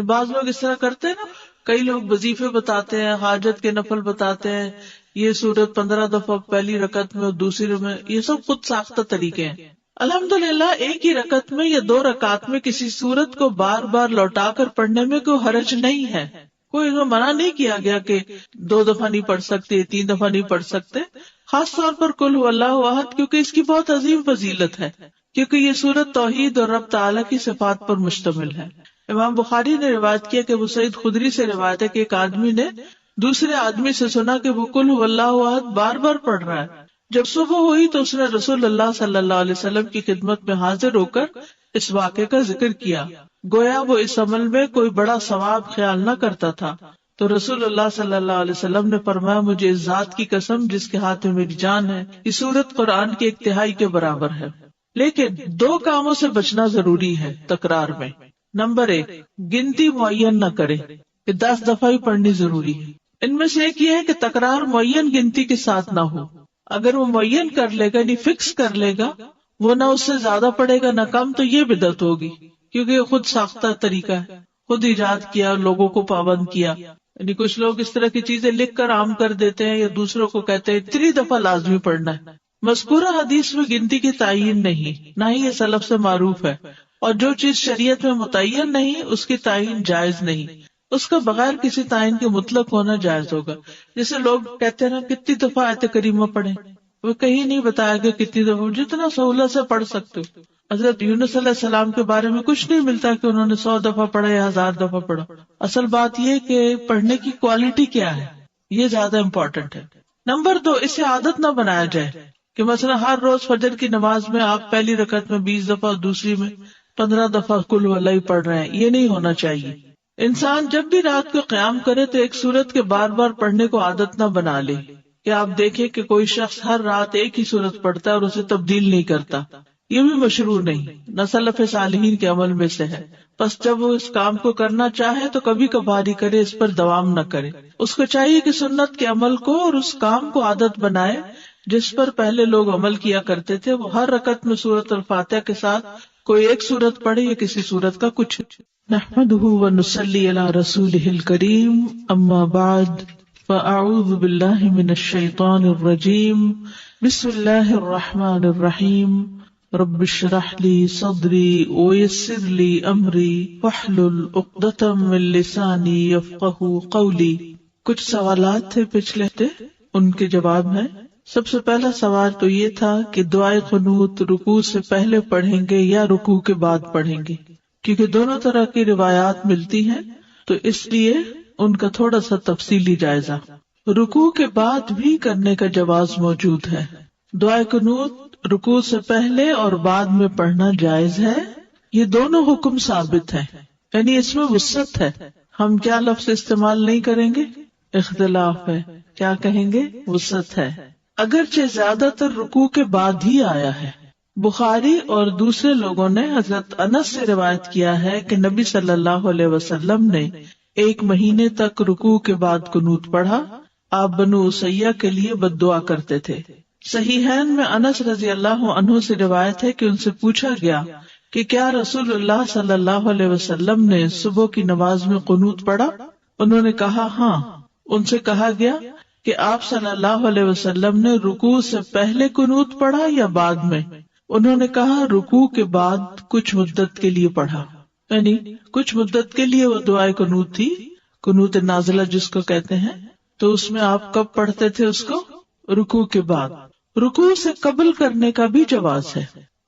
بعض لوگ اس طرح کرتے ہیں نا، کئی لوگ وظیفے بتاتے ہیں، حاجت کے نفل بتاتے ہیں، یہ سورت 15 دفعہ پہلی رکعت میں اور دوسری میں. یہ سب خود ساختہ طریقے ہیں. الحمدللہ ایک ہی رکعت میں یا 2 رکعت میں کسی سورت کو بار بار لوٹا کر پڑھنے میں کوئی حرج نہیں ہے. کوئی منع نہیں کیا گیا کہ 2 دفعہ نہیں پڑھ سکتے، 3 دفعہ نہیں پڑھ سکتے. خاص طور پر قل هو اللہ احد، کیونکہ اس کی بہت عظیم فضیلت ہے، کیونکہ یہ سورت توحید اور رب تعالیٰ کی صفات پر مشتمل ہے. امام بخاری نے روایت کیا کہ ابو سعید خدری سے روایت ہے کہ ایک آدمی نے دوسرے آدمی سے سنا کہ وہ قل هو اللہ احد بار بار پڑھ رہا ہے. جب صبح ہوئی تو اس نے رسول اللہ صلی اللہ علیہ وسلم کی خدمت میں حاضر ہو کر اس واقعے کا ذکر کیا، گویا وہ اس عمل میں کوئی بڑا ثواب خیال نہ کرتا تھا. تو رسول اللہ صلی اللہ علیہ وسلم نے فرمایا مجھے اس ذات کی قسم جس کے ہاتھ میں میری جان ہے، یہ سورت قرآن کے 1 تہائی کے برابر ہے. لیکن 2 کاموں سے بچنا ضروری ہے تکرار میں. نمبر 1، گنتی معین نہ کرے کہ 10 دفعہ ہی پڑھنی ضروری ہے. ان میں سے ایک یہ ہے کہ تکرار معین گنتی کے ساتھ نہ ہو. اگر وہ معین کر لے گا یعنی فکس کر لے گا، وہ نہ اس سے زیادہ پڑھے گا نہ کم، تو یہ بدعت ہوگی. کیونکہ یہ خود ساختہ طریقہ ہے، خود ایجاد کیا، لوگوں کو پابند کیا. یعنی کچھ لوگ اس طرح کی چیزیں لکھ کر عام کر دیتے ہیں یا دوسروں کو کہتے ہیں اتنی دفعہ لازمی پڑھنا ہے. مذکورہ حدیث میں گنتی کی تعین نہیں، نہ ہی یہ سلف سے معروف ہے، اور جو چیز شریعت میں متعین نہیں اس کی تعین جائز نہیں. اس کا بغیر کسی تعین کے مطلق ہونا جائز ہوگا. جیسے لوگ کہتے ہیں نا کتنی دفعہ آیت کریمہ پڑھیں، وہ کہیں نہیں بتایا گیا کتنی دفعہ، جتنا سہولت سے پڑھ سکتے ہو. حضرت یونس علیہ السلام کے بارے میں کچھ نہیں ملتا کہ انہوں نے 100 دفعہ پڑھا یا 1000 دفعہ پڑھا. اصل بات یہ کہ پڑھنے کی کوالٹی کیا ہے، یہ زیادہ امپورٹنٹ ہے. نمبر 2، اسے عادت نہ بنایا جائے کہ مثلا ہر روز فجر کی نماز میں آپ پہلی رکعت میں 20 دفعہ اور دوسری میں 15 دفعہ قل ہو اللہ پڑھ رہے ہیں. یہ نہیں ہونا چاہیے. انسان جب بھی رات کو قیام کرے تو ایک سورت کے بار بار پڑھنے کو عادت نہ بنا لے. کہ آپ دیکھیں کہ کوئی شخص ہر رات ایک ہی سورت پڑھتا ہے اور اسے تبدیل نہیں کرتا، یہ بھی مشروع نہیں، نہ سلف صالحین کے عمل میں سے ہے. بس جب وہ اس کام کو کرنا چاہے تو کبھی کبھار ہی کرے، اس پر دوام نہ کرے. اس کو چاہیے کہ سنت کے عمل کو اور اس کام کو عادت بنائے جس پر پہلے لوگ عمل کیا کرتے تھے. وہ ہر رکعت میں سورۃ الفاتحہ کے ساتھ کوئی ایک سورت پڑھے یا کسی سورت کا کچھ. نحمدہ ونصلی علی رسولہ الکریم، اما بعد، فاعوذ باللہ من الشیطان الرجیم، بسم اللہ الرحمن الرحیم. رب اشرح لی صدری ویسر لی امری واحلل عقدۃ من لسانی یفقہوا قولی. کچھ سوالات تھے پچھلے ہفتے، ان کے جواب ہیں. سب سے پہلا سوال تو یہ تھا کہ دعائے قنوت رکوع سے پہلے پڑھیں گے یا رکوع کے بعد پڑھیں گے، کیونکہ دونوں طرح کی روایات ملتی ہیں تو اس لیے ان کا تھوڑا سا تفصیلی جائزہ. رکوع کے بعد بھی کرنے کا جواز موجود ہے. دعائے قنوت رکوع سے پہلے اور بعد میں پڑھنا جائز ہے. یہ دونوں حکم ثابت ہیں، یعنی اس میں وسعت ہے. ہم کیا لفظ استعمال نہیں کریں گے؟ اختلاف ہے. کیا کہیں گے؟ وسعت ہے. اگرچہ زیادہ تر رکوع کے بعد ہی آیا ہے. بخاری اور دوسرے لوگوں نے حضرت انس سے روایت کیا ہے کہ نبی صلی اللہ علیہ وسلم نے 1 مہینے تک رکوع کے بعد قنوت پڑھا. آپ بنو اسیہ کے لیے بد دعا کرتے تھے. صحیحین میں انس رضی اللہ عنہ سے روایت ہے کہ ان سے پوچھا گیا کہ کیا رسول اللہ صلی اللہ علیہ وسلم نے صبح کی نماز میں قنوت پڑھا؟ انہوں نے کہا ہاں. ان سے کہا گیا کہ آپ صلی اللہ علیہ وسلم نے رکوع سے پہلے قنوت پڑھا یا بعد میں؟ انہوں نے کہا رکوع کے بعد کچھ مدت کے لیے پڑھا. یعنی کچھ مدت کے لیے وہ دعائے قنوت تھی، قنوت نازلہ جس کو کہتے ہیں. تو اس میں آپ کب پڑھتے تھے اس کو؟ رکوع کے بعد. رکوع سے قبل کرنے کا بھی جواز ہے،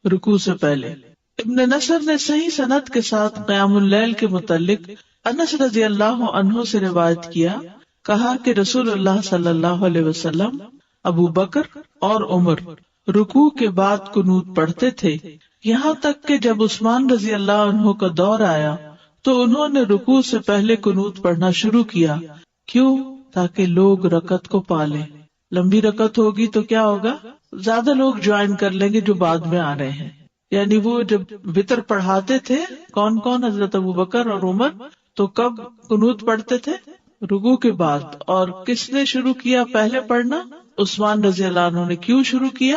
رکوع سے پہلے. ابن نصر نے صحیح سند کے ساتھ قیام اللیل کے متعلق انس رضی اللہ عنہ سے روایت کیا، کہا کہ رسول اللہ صلی اللہ علیہ وسلم، ابو بکر اور عمر رکوع کے بعد قنوت پڑھتے تھے، یہاں تک کہ جب عثمان رضی اللہ عنہ کا دور آیا تو انہوں نے رکوع سے پہلے قنوت پڑھنا شروع کیا. کیوں؟ تاکہ لوگ رکعت کو پالیں. لمبی رکعت ہوگی تو کیا ہوگا؟ زیادہ لوگ جوائن کر لیں گے جو بعد میں آ رہے ہیں. یعنی وہ جب وتر پڑھاتے تھے، کون کون؟ حضرت ابو بکر اور عمر. تو کب قنوت پڑھتے تھے؟ رکوع کے بعد. اور کس نے شروع کیا پہلے پڑھنا؟ عثمان رضی اللہ عنہ نے. کیوں شروع کیا؟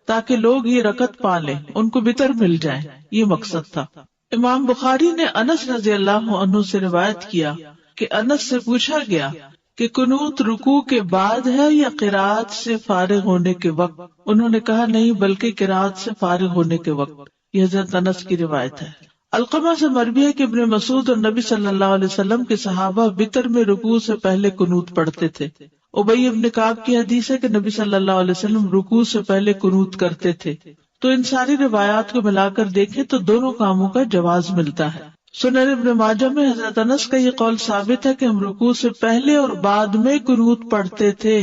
تاکہ لوگ یہ رکعت پالیں، ان کو وتر مل جائے، یہ مقصد تھا. امام بخاری نے انس رضی اللہ عنہ سے روایت کیا کہ انس سے پوچھا گیا کہ قنوت رکوع کے بعد ہے یا قرات سے فارغ ہونے کے وقت؟ انہوں نے کہا نہیں، بلکہ قرات سے فارغ ہونے کے وقت. یہ حضرت انس کی روایت ہے. علقمہ سے مروی ہے کہ ابن مسعود اور نبی صلی اللہ علیہ وسلم کے صحابہ وتر میں رکوع سے پہلے قنوت پڑھتے تھے. ابی ابن کعب کی حدیث ہے کہ نبی صلی اللہ علیہ وسلم رکوع سے پہلے قنوت کرتے تھے. تو ان ساری روایات کو ملا کر دیکھیں تو دونوں کاموں کا جواز ملتا ہے. سنن ابن ماجہ میں حضرت انس کا یہ قول ثابت ہے کہ ہم رکوع سے پہلے اور بعد میں قنوت پڑھتے تھے.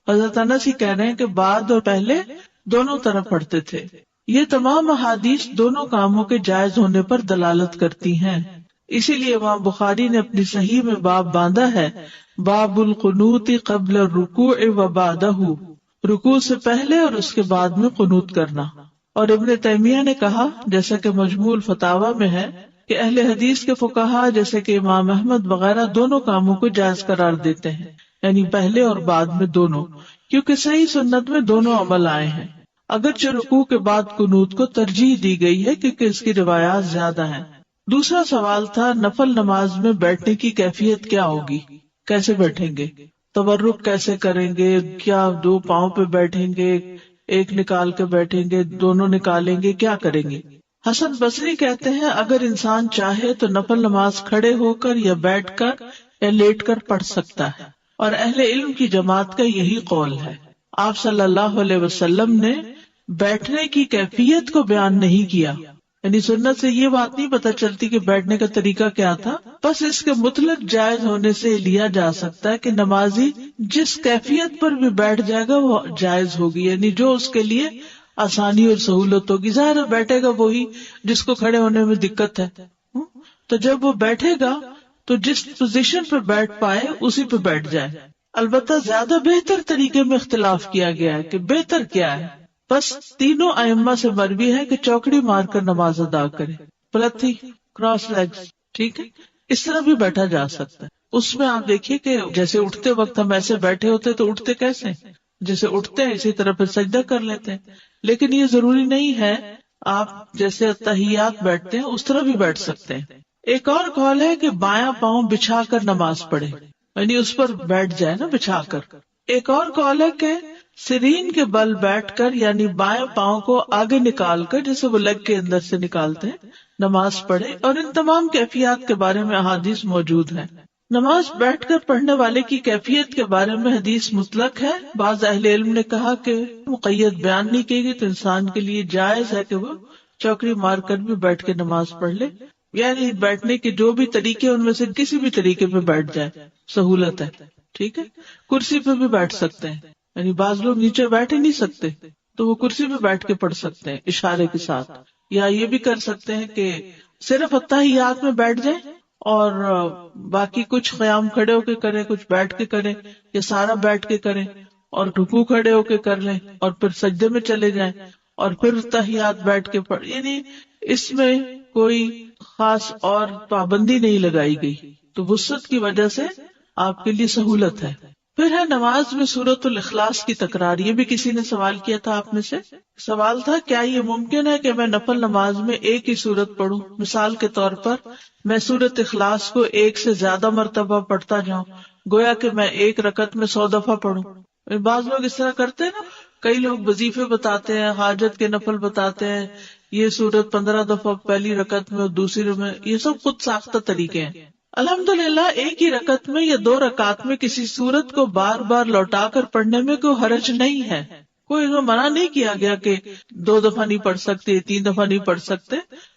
حضرت انس ہی کہہ رہے ہیں کہ بعد اور پہلے دونوں طرح پڑھتے تھے. یہ تمام احادیث دونوں کاموں کے جائز ہونے پر دلالت کرتی ہیں. اسی لیے امام بخاری نے اپنی صحیح میں باب باندھا ہے، باب القنوت قبل الرکوع و بعدہ، رکوع سے پہلے اور اس کے بعد میں قنوت کرنا. اور ابن تیمیہ نے کہا، جیسا کہ مجموع الفتاوی میں ہے، کہ اہل حدیث کے فقہا جیسے کہ امام احمد وغیرہ دونوں کاموں کو جائز قرار دیتے ہیں، یعنی پہلے اور بعد میں دونوں، کیونکہ صحیح سنت میں دونوں عمل آئے ہیں. اگرچہ رکوع کے بعد قنوت کو ترجیح دی گئی ہے کیونکہ اس کی روایات زیادہ ہیں. دوسرا سوال تھا نفل نماز میں بیٹھنے کی کیفیت کیا ہوگی، کیسے بیٹھیں گے، تورک کیسے کریں گے، کیا دو پاؤں پہ بیٹھیں گے، ایک نکال کے بیٹھیں گے، دونوں نکالیں گے، کیا کریں گے؟ حسن بصری کہتے ہیں اگر انسان چاہے تو نفل نماز کھڑے ہو کر یا بیٹھ کر یا لیٹ کر پڑھ سکتا ہے، اور اہل علم کی جماعت کا یہی قول ہے۔ آپ صلی اللہ علیہ وسلم نے بیٹھنے کی کیفیت کو بیان نہیں کیا، یعنی سنت سے یہ بات نہیں پتہ چلتی کہ بیٹھنے کا طریقہ کیا تھا، بس اس کے مطلق جائز ہونے سے لیا جا سکتا ہے کہ نمازی جس کیفیت پر بھی بیٹھ جائے گا وہ جائز ہوگی، یعنی جو اس کے لیے آسانی اور سہولت ہوگی۔ ظاہر ہے بیٹھے گا وہی جس کو کھڑے ہونے میں دقت ہے، تو جب وہ بیٹھے گا تو جس پوزیشن پہ بیٹھ پائے اسی پہ بیٹھ جائے۔ البتہ زیادہ بہتر طریقے میں اختلاف کیا گیا ہے کہ بہتر کیا ہے، بس تینوں ائمہ سے مروی ہے کہ چوکڑی مار کر نماز ادا کرے، پلتھی، کراس لیگز، ٹھیک ہے، اس طرح بھی بیٹھا جا سکتا ہے۔ اس میں آپ دیکھیے کہ جیسے اٹھتے وقت ہم ایسے بیٹھے ہوتے تو اٹھتے کیسے، جیسے اٹھتے ہیں اسی طرح پھر سجدہ کر لیتے ہیں، لیکن یہ ضروری نہیں ہے آپ جیسے اتحیات بیٹھتے ہیں اس طرح بھی بیٹھ سکتے ہیں۔ ایک اور قول ہے کہ بایاں پاؤں بچھا کر نماز پڑھے، یعنی اس پر بیٹھ جائے نا بچھا کر۔ ایک اور قول ہے کہ سرین کے بل بیٹھ کر یعنی بائیں پاؤں کو آگے نکال کر جیسے وہ لیگ کے اندر سے نکالتے ہیں نماز پڑھے، اور ان تمام کیفیات کے بارے میں احادیث موجود ہیں۔ نماز بیٹھ کر پڑھنے والے کی کیفیت کے بارے میں حدیث مطلق ہے، بعض اہل علم نے کہا کہ مقید بیان نہیں کی گئی تو انسان کے لیے جائز ہے کہ وہ چوکڑی مار کر بھی بیٹھ کے نماز پڑھ لے، یعنی بیٹھنے کے جو بھی طریقے ان میں سے کسی بھی طریقے پہ بیٹھ جائے، سہولت ہے، ٹھیک ہے۔ کرسی پہ بھی بیٹھ سکتے ہیں، یعنی بعض لوگ نیچے بیٹھ ہی نہیں سکتے تو وہ کرسی پہ بیٹھ کے پڑھ سکتے ہیں اشارے کے ساتھ، یا یہ بھی کر سکتے ہیں کہ صرف اتحیات میں بیٹھ جائیں اور باقی کچھ قیام کھڑے ہو کے کریں، کچھ بیٹھ کے کریں، یا سارا بیٹھ کے کریں اور رکوع کھڑے ہو کے کر لیں اور پھر سجدے میں چلے جائیں اور پھر تحیات بیٹھ کے پڑھ، یعنی اس میں کوئی خاص اور پابندی نہیں لگائی گئی، تو وسعت کی وجہ سے آپ کے لیے سہولت ہے۔ پھر ہے نماز میں سورۃ الاخلاص کی تکرار، یہ بھی کسی نے سوال کیا تھا آپ میں سے۔ سوال تھا کیا یہ ممکن ہے کہ میں نفل نماز میں ایک ہی سورت پڑھوں، مثال کے طور پر میں سورۃ اخلاص کو ایک سے زیادہ مرتبہ پڑھتا جاؤں، گویا کہ میں ایک رکعت میں 100 دفعہ پڑھوں۔ بعض لوگ اس طرح کرتے ہیں نا، کئی لوگ وظیفے بتاتے ہیں، حاجت کے نفل بتاتے ہیں، یہ سورت 15 دفعہ پہلی رکعت میں اور دوسری میں، یہ سب خود ساختہ طریقے ہیں۔ الحمدللہ ایک ہی رکعت میں یا 2 رکعت میں کسی سورت کو بار بار لوٹا کر پڑھنے میں کوئی حرج نہیں ہے، کوئی منع نہیں کیا گیا کہ 2 دفعہ نہیں پڑھ سکتے، 3 دفعہ نہیں پڑھ سکتے،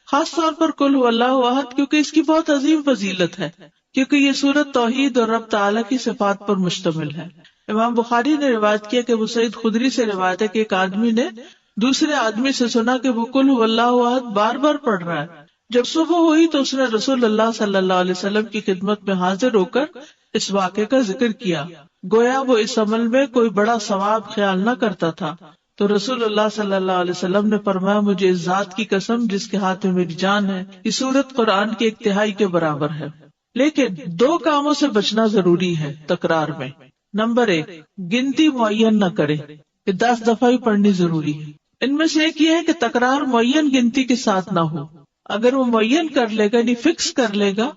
خاص طور پر قل هو اللہ احد، کیونکہ اس کی بہت عظیم فضیلت ہے، کیونکہ یہ سورت توحید اور رب تعالیٰ کی صفات پر مشتمل ہے۔ امام بخاری نے روایت کیا کہ ابو سعید خدری سے روایت ہے کہ ایک آدمی نے دوسرے آدمی سے سنا کہ وہ قل هو اللہ احد بار بار پڑھ رہا ہے۔ جب صبح ہوئی تو اس نے رسول اللہ صلی اللہ علیہ وسلم کی خدمت میں حاضر ہو کر اس واقعے کا ذکر کیا، گویا وہ اس عمل میں کوئی بڑا ثواب خیال نہ کرتا تھا، تو رسول اللہ صلی اللہ علیہ وسلم نے فرمایا مجھے اس ذات کی قسم جس کے ہاتھ میں میری جان ہے، یہ سورت قرآن کی 1/3 کے برابر ہے۔ لیکن 2 کاموں سے بچنا ضروری ہے تکرار میں۔ نمبر 1، گنتی معین نہ کرے کہ 10 دفعہ ہی پڑھنی ضروری ہے۔ ان میں سے ایک یہ ہے کہ تکرار معین گنتی کے ساتھ نہ ہو، اگر وہ معین کر لے گا یعنی فکس کر لے گا،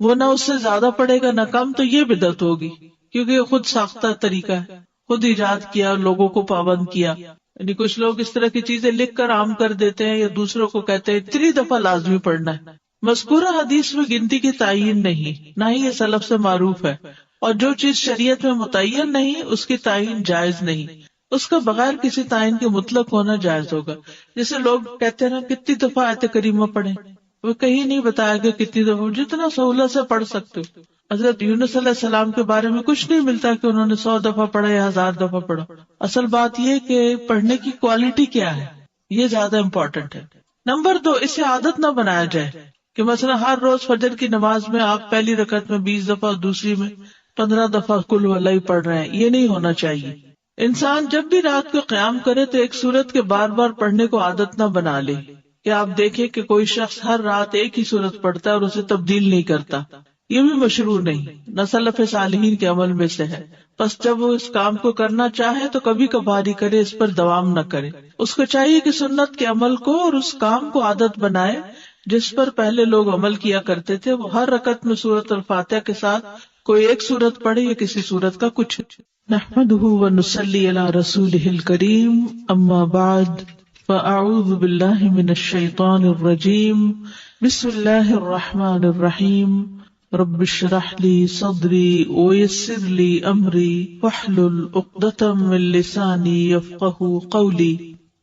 وہ نہ اس سے زیادہ پڑے گا نہ کم، تو یہ بدعت ہوگی، کیونکہ یہ خود ساختہ طریقہ ہے، خود ایجاد کیا، لوگوں کو پابند کیا۔ یعنی کچھ لوگ اس طرح کی چیزیں لکھ کر عام کر دیتے ہیں یا دوسروں کو کہتے ہیں 3 دفعہ لازمی پڑھنا ہے۔ مذکورہ حدیث میں گنتی کی تعین نہیں، نہ ہی یہ سلف سے معروف ہے، اور جو چیز شریعت میں متعین نہیں اس کی تعین جائز نہیں، اس کا بغیر کسی تعین کے مطلق ہونا جائز ہوگا۔ جیسے لوگ کہتے ہیں نا کتنی دفعہ آیت کریمہ پڑھیں، وہ کہیں نہیں بتایا گیا کتنی دفعہ، جتنا سہولت سے پڑھ سکتے ہو۔ حضرت یونس علیہ السلام کے بارے میں کچھ نہیں ملتا کہ انہوں نے 100 دفعہ پڑھا یا 1000 دفعہ پڑھا، اصل بات یہ کہ پڑھنے کی کوالٹی کیا ہے، یہ زیادہ امپورٹنٹ ہے۔ نمبر 2، اسے عادت نہ بنایا جائے کہ مثلا ہر روز فجر کی نماز میں آپ پہلی رکعت میں 20 دفعہ اور دوسری میں 15 دفعہ قل هو اللہ پڑھ رہے ہیں، یہ نہیں ہونا چاہیے۔ انسان جب بھی رات کو قیام کرے تو ایک سورت کے بار بار پڑھنے کو عادت نہ بنا لے، کہ آپ دیکھیں کہ کوئی شخص ہر رات ایک ہی سورت پڑھتا ہے اور اسے تبدیل نہیں کرتا، یہ بھی مشروع نہیں، نہ سلف صالحین کے عمل میں سے ہے۔ بس جب وہ اس کام کو کرنا چاہے تو کبھی کبھاری کرے، اس پر دوام نہ کرے۔ اس کو چاہیے کہ سنت کے عمل کو اور اس کام کو عادت بنائے جس پر پہلے لوگ عمل کیا کرتے تھے، وہ ہر رکعت میں سورۃ الفاتحہ کے ساتھ کوئی ایک سورت پڑھے یا کسی سورت کا کچھ۔ نحمده ونصلی علی رسولہ الکریم، اما بعد فاعوذ باللہ من الشیطان الرجیم، بسم اللہ الرحمن الرحیم، رب اشرح لی صدری ویسر لی امری واحلل عقدۃ من لسانی یفقہوا قولی۔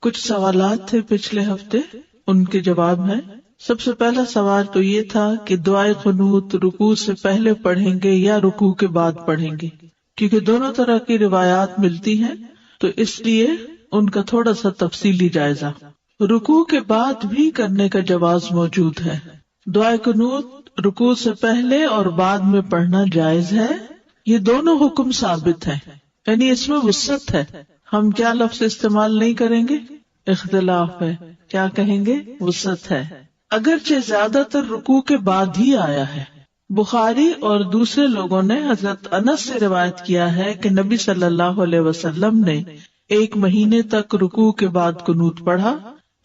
کچھ سوالات تھے پچھلے ہفتے، ان کے جواب ہیں۔ سب سے پہلا سوال تو یہ تھا کہ دعائے قنوت رکوع سے پہلے پڑھیں گے یا رکوع کے بعد پڑھیں گے، کیونکہ دونوں طرح کی روایات ملتی ہیں، تو اس لیے ان کا تھوڑا سا تفصیلی جائزہ۔ رکوع کے بعد بھی کرنے کا جواز موجود ہے۔ دعائے قنوت رکوع سے پہلے اور بعد میں پڑھنا جائز ہے، یہ دونوں حکم ثابت ہیں، یعنی اس میں وسعت ہے۔ ہم کیا لفظ استعمال نہیں کریں گے؟ اختلاف ہے، کیا کہیں گے؟ وسعت ہے، اگرچہ زیادہ تر رکوع کے بعد ہی آیا ہے۔ بخاری اور دوسرے لوگوں نے حضرت انس سے روایت کیا ہے کہ نبی صلی اللہ علیہ وسلم نے 1 مہینے تک رکوع کے بعد قنوت پڑھا۔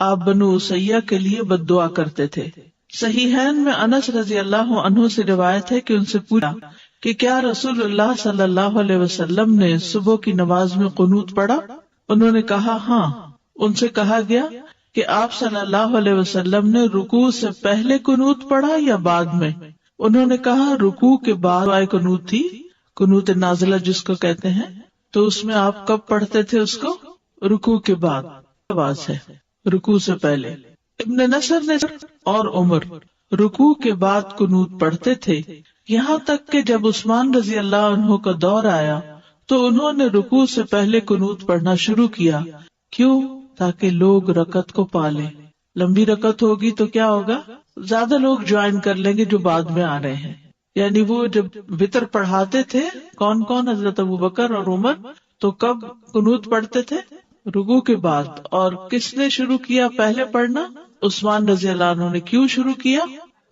آپ بنو اسیہ کے لیے بد دعا کرتے تھے۔ صحیحین میں انس رضی اللہ عنہ سے روایت ہے کہ ان سے پوچھا کہ کیا رسول اللہ صلی اللہ علیہ وسلم نے صبح کی نماز میں قنوت پڑھا؟ انہوں نے کہا ہاں۔ ان سے کہا گیا کہ آپ صلی اللہ علیہ وسلم نے رکوع سے پہلے قنوت پڑھا یا بعد میں؟ انہوں نے کہا رکوع کے بعد دعائے قنوت تھی، قنوت نازلہ جس کو کہتے ہیں، تو اس میں آپ کب پڑھتے تھے اس کو؟ رکوع کے بعد۔ آواز ہے رکوع سے پہلے۔ ابن نصر نے اور عمر رکوع کے بعد قنوت پڑھتے تھے، یہاں تک کہ جب عثمان رضی اللہ عنہ کا دور آیا تو انہوں نے رکوع سے پہلے قنوت پڑھنا شروع کیا۔ کیوں؟ تاکہ لوگ رکعت کو پالیں۔ لمبی رکعت ہوگی تو کیا ہوگا؟ زیادہ لوگ جوائن کر لیں گے جو بعد میں آ رہے ہیں۔ یعنی وہ جب وتر پڑھاتے تھے، کون کون؟ حضرت ابوبکر اور عمر، تو کب قنوت پڑھتے تھے؟ رکوع کے بعد۔ اور کس نے شروع کیا پہلے پڑھنا؟ عثمان رضی اللہ عنہ نے۔ کیوں شروع کیا؟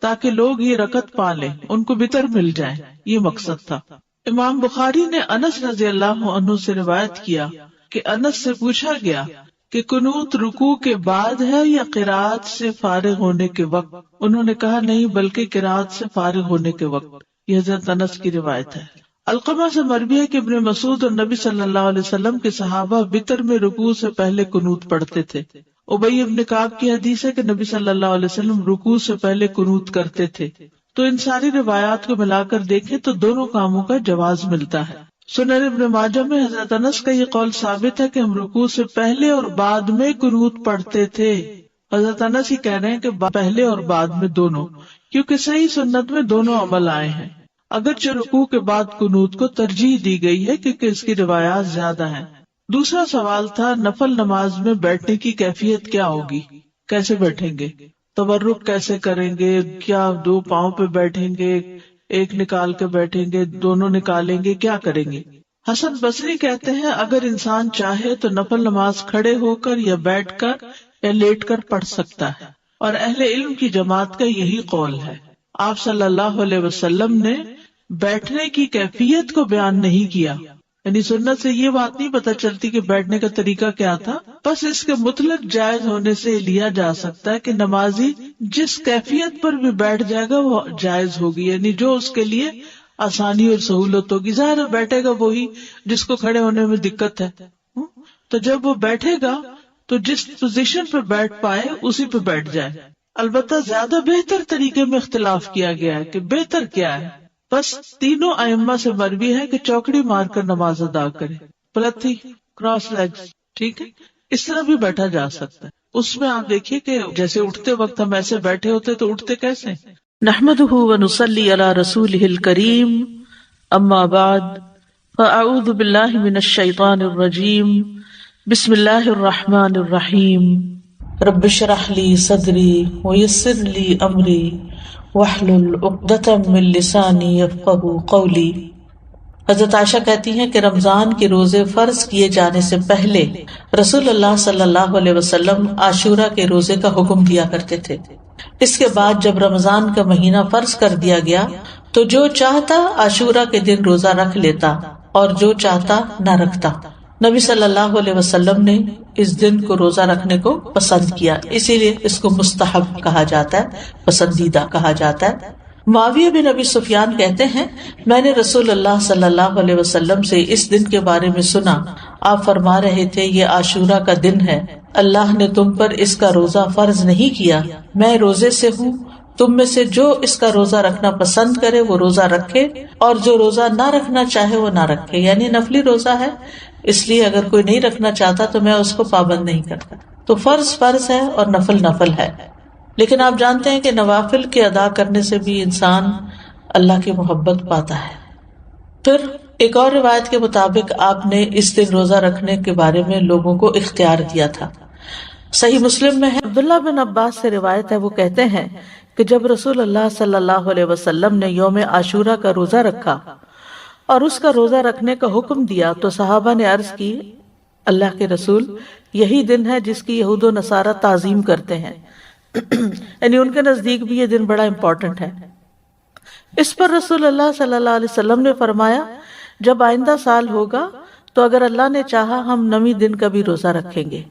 تاکہ لوگ یہ رکعت پالیں، ان کو وتر مل جائے، یہ مقصد تھا۔ امام بخاری نے انس رضی اللہ عنہ سے روایت کیا کہ انس سے پوچھا گیا کہ قنوت رکوع کے بعد ہے یا قرات سے فارغ ہونے کے وقت؟ انہوں نے کہا نہیں، بلکہ قرات سے فارغ ہونے کے وقت۔ یہ حضرت انس کی روایت ہے۔ علقمہ سے مروی ہے کہ ابن مسعود اور نبی صلی اللہ علیہ وسلم کے صحابہ وتر میں رکوع سے پہلے قنوت پڑھتے تھے۔ ابی ابن کعب کی حدیث ہے کہ نبی صلی اللہ علیہ وسلم رکوع سے پہلے قنوت کرتے تھے۔ تو ان ساری روایات کو ملا کر دیکھیں تو دونوں کاموں کا جواز ملتا ہے۔ سنن ابن ماجہ میں حضرت انس کا یہ قول ثابت ہے کہ ہم رکوع سے پہلے اور بعد میں قنوت پڑھتے تھے۔ حضرت انس ہی کہہ رہے ہیں کہ پہلے اور بعد میں دونوں، کیونکہ صحیح سنت میں دونوں عمل آئے ہیں۔ اگرچہ رکوع کے بعد قنوت کو ترجیح دی گئی ہے کیونکہ اس کی روایات زیادہ ہیں۔ دوسرا سوال تھا نفل نماز میں بیٹھنے کی کیفیت کیا ہوگی؟ کیسے بیٹھیں گے؟ تورک کیسے کریں گے؟ کیا 2 پاؤں پہ بیٹھیں گے؟ ایک نکال کے بیٹھیں گے؟ دونوں نکالیں گے؟ کیا کریں گے؟ حسن بصری کہتے ہیں اگر انسان چاہے تو نفل نماز کھڑے ہو کر یا بیٹھ کر یا لیٹ کر پڑھ سکتا ہے، اور اہل علم کی جماعت کا یہی قول ہے۔ آپ صلی اللہ علیہ وسلم نے بیٹھنے کی کیفیت کو بیان نہیں کیا، یعنی سنت سے یہ بات نہیں پتہ چلتی کہ بیٹھنے کا طریقہ کیا تھا، بس اس کے مطلق جائز ہونے سے لیا جا سکتا ہے کہ نمازی جس کیفیت پر بھی بیٹھ جائے گا وہ جائز ہوگی، یعنی جو اس کے لیے آسانی اور سہولت ہوگی۔ ظاہر ہے بیٹھے گا وہی جس کو کھڑے ہونے میں دقت ہے، تو جب وہ بیٹھے گا تو جس پوزیشن پہ بیٹھ پائے اسی پہ بیٹھ جائے۔ البتہ زیادہ بہتر طریقے میں اختلاف کیا گیا ہے کہ بہتر کیا ہے، بس تینوں ائمہ سے مروی ہے کہ چوکڑی مار کر نماز ادا کرے، پلتھی، کراس لیگز، ٹھیک ہے، اس طرح بھی بیٹھا جا سکتا ہے۔ اس میں آپ دیکھیے کہ جیسے اٹھتے وقت ہم ایسے بیٹھے ہوتے تو اٹھتے کیسے؟ نحمده ونصلی علی رسولہ الکریم، اما بعد فاعوذ باللہ من الشیطان الرجیم، بسم اللہ الرحمن الرحیم، رب اشرح لی صدری ویسر لی امری واحلل عقدۃ من لسانی یفقہوا قولی۔ حضرت عائشہ کہتی ہیں کہ رمضان کے روزے فرض کیے جانے سے پہلے رسول اللہ صلی اللہ علیہ وسلم عاشورہ کے روزے کا حکم دیا کرتے تھے۔ اس کے بعد جب رمضان کا مہینہ فرض کر دیا گیا تو جو چاہتا عاشورہ کے دن روزہ رکھ لیتا اور جو چاہتا نہ رکھتا۔ نبی صلی اللہ علیہ وسلم نے اس دن کو روزہ رکھنے کو پسند کیا، اسی لیے اس کو مستحب کہا جاتا ہے، پسندیدہ کہا جاتا ہے۔ معاویہ بن ابی سفیان کہتے ہیں، میں نے رسول اللہ صلی اللہ علیہ وسلم سے اس دن کے بارے میں سنا، آپ فرما رہے تھے یہ عاشورہ کا دن ہے، اللہ نے تم پر اس کا روزہ فرض نہیں کیا، میں روزے سے ہوں، تم میں سے جو اس کا روزہ رکھنا پسند کرے وہ روزہ رکھے، اور جو روزہ نہ رکھنا چاہے وہ نہ رکھے، یعنی نفلی روزہ ہے، اس لیے اگر کوئی نہیں رکھنا چاہتا تو میں اس کو پابند نہیں کرتا۔ تو فرض فرض ہے اور نفل نفل ہے، لیکن آپ جانتے ہیں کہ نوافل کے ادا کرنے سے بھی انسان اللہ کی محبت پاتا ہے۔ پھر ایک اور روایت کے مطابق آپ نے اس دن روزہ رکھنے کے بارے میں لوگوں کو اختیار دیا تھا۔ صحیح مسلم میں ہے، عبداللہ بن عباس سے روایت ہے، وہ کہتے ہیں کہ جب رسول اللہ صلی اللہ علیہ وسلم نے یوم عاشورہ کا روزہ رکھا اور اس کا روزہ رکھنے کا حکم دیا تو صحابہ نے عرض کی، اللہ کے رسول، یہی دن ہے جس کی یہود و نصارہ تعظیم کرتے ہیں، یعنی ان کے نزدیک بھی یہ دن بڑا امپورٹنٹ ہے۔ اس پر رسول اللہ صلی اللہ علیہ وسلم نے فرمایا، جب آئندہ سال ہوگا تو اگر اللہ نے چاہا ہم نویں دن کا بھی روزہ رکھیں گے۔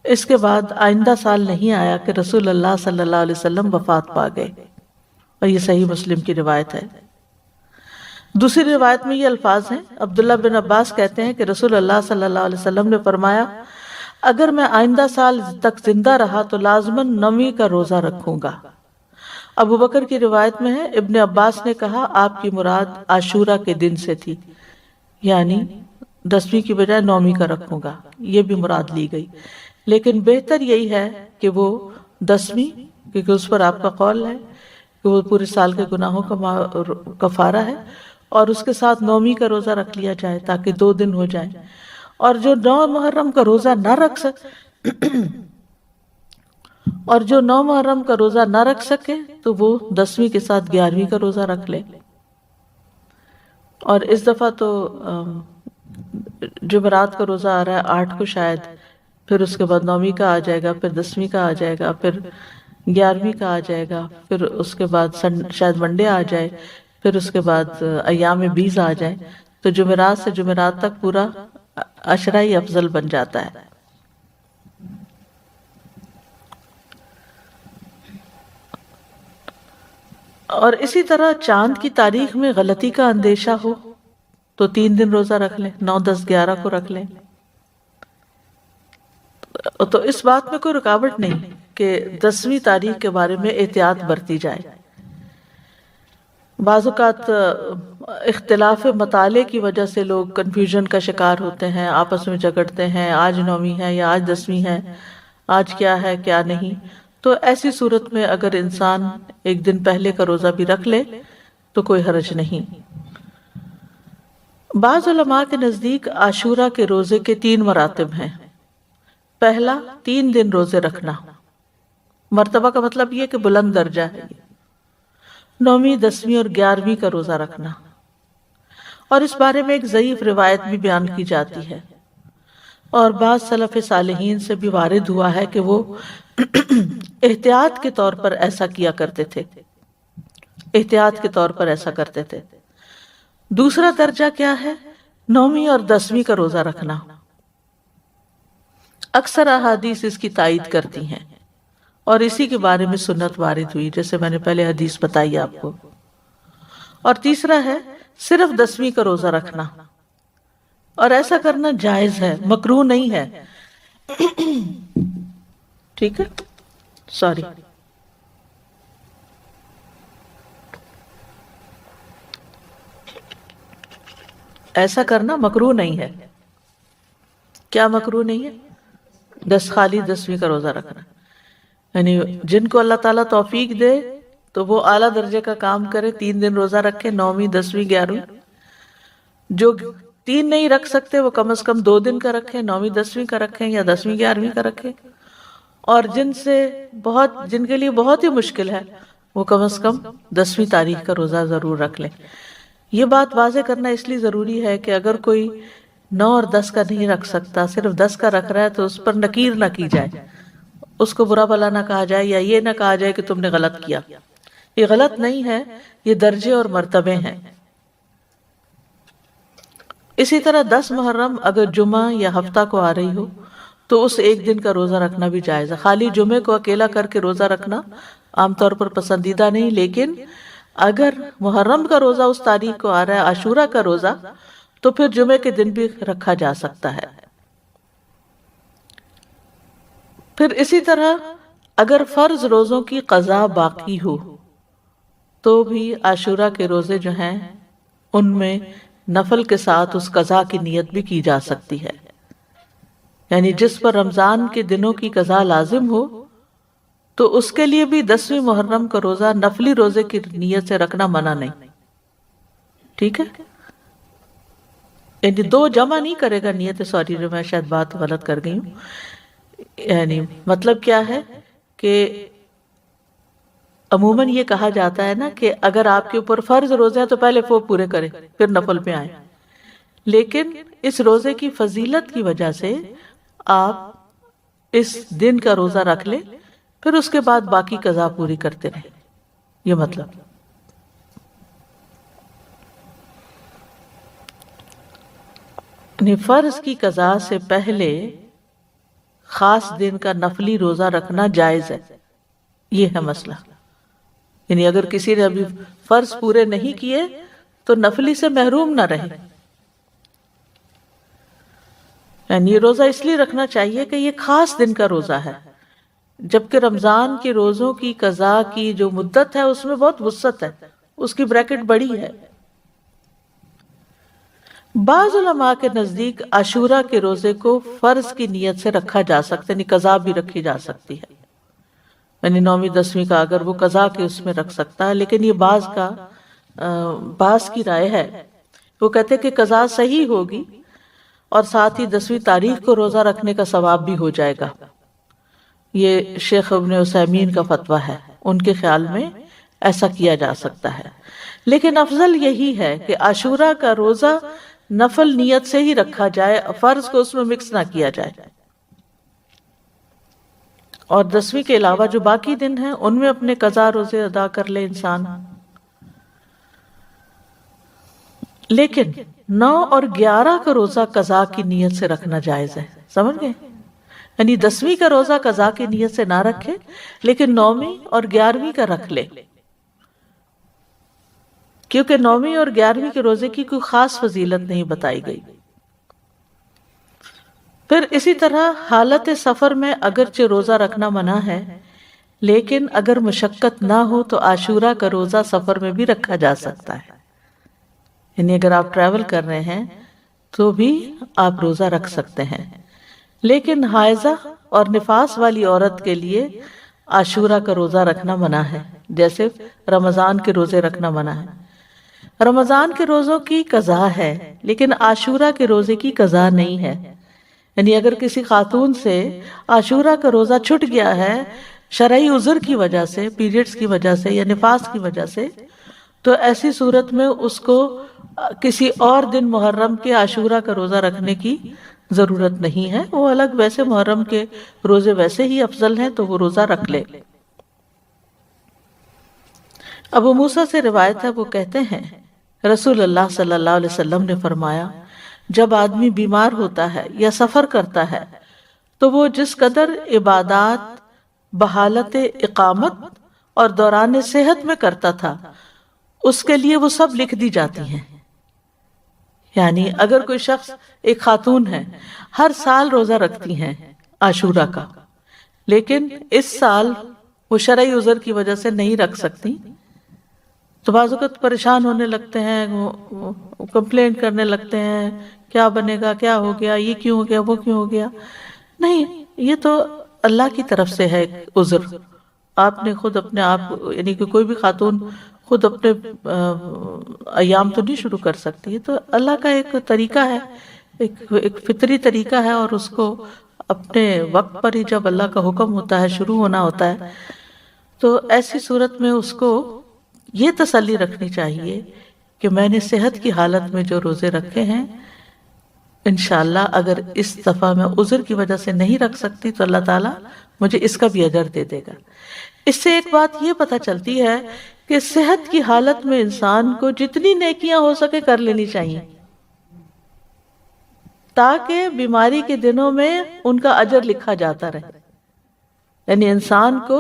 اس کے بعد آئندہ سال نہیں آیا کہ رسول اللہ صلی اللہ علیہ وسلم وفات پا گئے، اور یہ صحیح مسلم کی روایت ہے۔ دوسری روایت میں یہ الفاظ ہیں، عبداللہ بن عباس کہتے ہیں کہ رسول اللہ صلی اللہ علیہ وسلم نے فرمایا، اگر میں آئندہ سال تک زندہ رہا تو لازماً نویں کا روزہ رکھوں گا۔ ابو بکر کی روایت میں ہے، ابن عباس نے کہا آپ کی مراد عاشورہ کے دن سے تھی، یعنی 10ویں کی بجائے 9ویں کا رکھوں گا، یہ بھی مراد لی گئی، لیکن بہتر یہی ہے کہ وہ 10ویں، کیونکہ اس پر آپ کا قول ہے کہ وہ پورے سال کے گناہوں کا کفارہ ہے، اور اس کے ساتھ 9ویں کا روزہ رکھ لیا جائے تاکہ 2 دن ہو جائیں، اور جو 9 محرم کا روزہ نہ رکھ سکے تو وہ 10ویں کے ساتھ 11ویں کا روزہ رکھ لے۔ اور اس دفعہ تو جمعرات کا روزہ آ رہا ہے 8 کو شاید، پھر اس کے بعد 9ویں کا آ جائے گا، پھر 10ویں کا آ جائے گا، پھر 11ویں کا آ جائے گا، پھر اس کے بعد شاید منڈے آ جائے، پھر اس کے بعد ایام بیض آ جائے، تو جمعرات سے جمعرات تک پورا عشرہ ہی افضل بن جاتا ہے۔ اور اسی طرح چاند کی تاریخ میں غلطی کا اندیشہ ہو تو 3 دن روزہ رکھ لیں، 9، 10، 11 کو رکھ لیں، تو اس بات میں کوئی رکاوٹ نہیں کہ 10ویں تاریخ کے بارے میں احتیاط برتی جائے۔ بعض اوقات اختلاف مطالعے کی وجہ سے لوگ کنفیوژن کا شکار ہوتے ہیں، آپس میں جھگڑتے ہیں، آج 9ویں ہے یا آج 10ویں ہے، آج کیا ہے کیا نہیں۔ تو ایسی صورت میں اگر انسان ایک دن پہلے کا روزہ بھی رکھ لے تو کوئی حرج نہیں۔ بعض علماء کے نزدیک عاشورہ کے روزے کے 3 مراتب ہیں۔ پہلا، 3 دن روزے رکھنا، مرتبہ کا مطلب یہ کہ بلند درجہ ہے، 9ویں، 10ویں اور 11ویں کا روزہ رکھنا۔ اور اس بارے میں ایک ضعیف روایت بھی بیان کی جاتی ہے، اور بعض سلف صالحین سے بھی وارد ہوا ہے کہ وہ احتیاط کے طور پر ایسا کیا کرتے تھے، احتیاط کے طور پر ایسا کرتے تھے۔ دوسرا درجہ کیا ہے؟ 9ویں اور 10ویں کا روزہ رکھنا۔ اکثر احادیث اس کی تائید کرتی ہیں، اور اسی کے بارے میں سنت وارد ہوئی، جیسے میں نے پہلے حدیث بتائی آپ کو۔ اور تیسرا ہے صرف 10ویں کا روزہ رکھنا، اور ایسا کرنا جائز ہے، مکروہ نہیں ہے۔ ٹھیک ہے، سوری، ایسا کرنا مکروہ نہیں ہے۔ کیا مکروہ نہیں ہے؟ خالی 10ویں کا روزہ رکھنا، یعنی جن کو اللہ تعالیٰ توفیق دے تو وہ اعلیٰ درجے کا کام کرے، 3 دن روزہ رکھے، 9ویں، 10ویں، 11ویں۔ جو 3 نہیں رکھ سکتے وہ کم از کم 2 دن کا رکھیں، 9ویں، 10ویں کا رکھیں، یا 10ویں، 11ویں کا رکھیں۔ اور جن کے لیے بہت ہی مشکل ہے وہ کم از کم 10ویں تاریخ کا روزہ ضرور رکھ لیں۔ یہ بات واضح کرنا اس لیے ضروری ہے کہ اگر کوئی 9 اور 10 کا نہیں رکھ سکتا، صرف 10 کا رکھ رہا ہے، تو اس پر نکیر نہ کی جائے، اس کو برا بھلا نہ کہا جائے، یا یہ نہ کہا جائے کہ تم نے غلط کیا۔ یہ غلط نہیں ہے، یہ درجے اور مرتبے ہیں۔ اسی طرح 10 محرم اگر جمعہ یا ہفتہ کو آ رہی ہو تو اس ایک دن کا روزہ رکھنا بھی جائز ہے. خالی جمعے کو اکیلا کر کے روزہ رکھنا عام طور پر پسندیدہ نہیں، لیکن اگر محرم کا روزہ اس تاریخ کو آ رہا ہے، عاشورہ کا روزہ، تو پھر جمعے کے دن بھی رکھا جا سکتا ہے. پھر اسی طرح اگر فرض روزوں کی قضا باقی ہو تو بھی عاشورہ کے روزے جو ہیں ان میں نفل کے ساتھ اس قضا کی نیت بھی کی جا سکتی ہے. یعنی جس پر رمضان کے دنوں کی قضا لازم ہو تو اس کے لیے بھی 10ویں محرم کا روزہ نفلی روزے کی نیت سے رکھنا منع نہیں. ٹھیک ہے، یعنی 2 جمع نہیں کرے گا نیت. سوری، جو میں شاید بات غلط کر گئی ہوں. یعنی مطلب کیا ہے کہ عموماً یہ کہا جاتا ہے نا کہ اگر آپ کے اوپر فرض روزے ہیں تو پہلے وہ پورے کریں پھر نفل پہ آئیں، لیکن اس روزے کی فضیلت کی وجہ سے آپ اس دن کا روزہ رکھ لیں، پھر اس کے بعد باقی قضا پوری کرتے رہیں. یہ مطلب. یعنی فرض کی قضا سے پہلے خاص دن کا نفلی روزہ رکھنا جائز ہے. یہ ہے مسئلہ. یعنی اگر کسی نے ابھی فرض پورے نہیں کیے تو نفلی سے محروم نہ رہے. یعنی یہ روزہ اس لیے رکھنا چاہیے کہ یہ خاص دن کا روزہ ہے، جبکہ رمضان کے روزوں کی قضا کی جو مدت ہے اس میں بہت وسعت ہے، اس کی بریکٹ بڑی ہے. بعض علماء کے نزدیک عاشورہ کے روزے کو فرض کی نیت سے رکھا جا سکتا ہے، یعنی قضا بھی رکھی جا سکتی ہے. یعنی 9ویں 10ویں کا اگر وہ قضا کے اس میں رکھ سکتا ہے، لیکن یہ بعض کی رائے ہے. وہ کہتے کہ قضا صحیح ہوگی اور ساتھ ہی 10ویں تاریخ کو روزہ رکھنے کا ثواب بھی ہو جائے گا. یہ شیخ ابن عثیمین کا فتویٰ ہے، ان کے خیال میں ایسا کیا جا سکتا ہے. لیکن افضل یہی ہے کہ عاشورہ کا روزہ نفل نیت سے ہی رکھا جائے، فرض کو اس میں مکس نہ کیا جائے، اور 10ویں کے علاوہ جو باقی دن ہیں ان میں اپنے قضا روزے ادا کر لے انسان. لیکن 9 اور 11 کا روزہ قضا کی نیت سے رکھنا جائز ہے. سمجھ گئے؟ یعنی 10ویں کا روزہ قضا کی نیت سے نہ رکھے، لیکن 9ویں اور 11ویں کا رکھ لے، کیونکہ 9ویں اور 11ویں کے روزے کی کوئی خاص فضیلت نہیں بتائی گئی. پھر اسی طرح حالت سفر میں اگرچہ روزہ رکھنا منع ہے، لیکن اگر مشقت نہ ہو تو عاشورہ کا روزہ سفر میں بھی رکھا جا سکتا ہے. یعنی اگر آپ ٹریول کر رہے ہیں تو بھی آپ روزہ رکھ سکتے ہیں. لیکن حائضہ اور نفاس والی عورت کے لیے عاشورہ کا روزہ رکھنا منع ہے، جیسے رمضان کے روزے رکھنا منع ہے. رمضان کے روزوں کی قضا ہے لیکن عاشورہ کے روزے کی قضا نہیں ہے. یعنی اگر کسی خاتون سے عاشورہ کا روزہ چھٹ گیا ہے شرعی عذر کی وجہ سے، پیریڈز کی وجہ سے یا نفاس کی وجہ سے، تو ایسی صورت میں اس کو کسی اور دن محرم کے عاشورہ کا روزہ رکھنے کی ضرورت نہیں ہے. وہ الگ، ویسے محرم کے روزے ویسے ہی افضل ہیں تو وہ روزہ رکھ لے. ابو موسیٰ سے روایت ہے، وہ کہتے ہیں رسول اللہ صلی اللہ علیہ وسلم نے فرمایا، جب آدمی بیمار ہوتا ہے یا سفر کرتا ہے تو وہ جس قدر عبادات بحالت اقامت اور دوران صحت میں کرتا تھا اس کے لیے وہ سب لکھ دی جاتی ہیں. یعنی اگر کوئی شخص، ایک خاتون ہے، ہر سال روزہ رکھتی ہیں عاشورہ کا، لیکن اس سال وہ شرعی عذر کی وجہ سے نہیں رکھ سکتی، تو بعض اوقات پریشان ہونے لگتے ہیں، کمپلین کرنے لگتے ہیں، کیا بنے گا، کیا ہو گیا، یہ کیوں ہو گیا، وہ کیوں ہو گیا. نہیں، یہ تو اللہ کی طرف سے ہے عذر. آپ نے خود اپنے آپ، یعنی کہ کوئی بھی خاتون خود اپنے ایام تو نہیں شروع کر سکتی. یہ تو اللہ کا ایک طریقہ ہے، ایک فطری طریقہ ہے، اور اس کو اپنے وقت پر ہی جب اللہ کا حکم ہوتا ہے شروع ہونا ہوتا ہے. تو ایسی صورت میں اس کو یہ تسلی رکھنی چاہیے کہ میں نے صحت کی حالت میں جو روزے رکھے ہیں، انشاءاللہ اگر اس دفعہ میں عذر کی وجہ سے نہیں رکھ سکتی تو اللہ تعالیٰ مجھے اس کا بھی اجر دے دے گا. اس سے ایک بات یہ پتہ چلتی ہے کہ صحت کی حالت میں انسان کو جتنی نیکیاں ہو سکے کر لینی چاہیے. تاکہ بیماری کے دنوں میں ان کا اجر لکھا جاتا رہے. یعنی انسان کو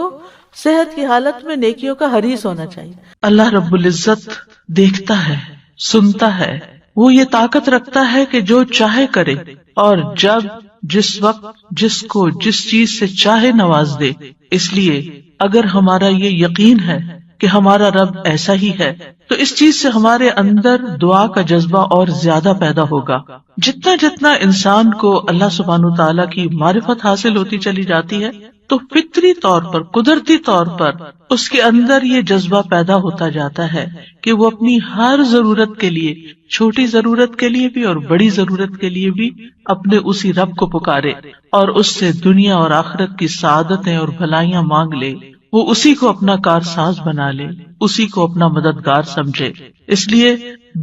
صحت کی حالت میں نیکیوں کا حریص ہونا چاہیے. اللہ رب العزت دیکھتا ہے، سنتا ہے، وہ یہ طاقت رکھتا ہے کہ جو چاہے کرے اور جب جس وقت جس کو جس چیز سے چاہے نواز دے. اس لیے اگر ہمارا یہ یقین ہے کہ ہمارا رب ایسا ہی ہے تو اس چیز سے ہمارے اندر دعا کا جذبہ اور زیادہ پیدا ہوگا. جتنا جتنا انسان کو اللہ سبحانہ وتعالیٰ کی معرفت حاصل ہوتی چلی جاتی ہے تو فطری طور پر، قدرتی طور پر اس کے اندر یہ جذبہ پیدا ہوتا جاتا ہے کہ وہ اپنی ہر ضرورت کے لیے، چھوٹی ضرورت کے لیے بھی اور بڑی ضرورت کے لیے بھی اپنے اسی رب کو پکارے اور اس سے دنیا اور آخرت کی سعادتیں اور بھلائیاں مانگ لے. وہ اسی کو اپنا کارساز بنا لے، اسی کو اپنا مددگار سمجھے. اس لیے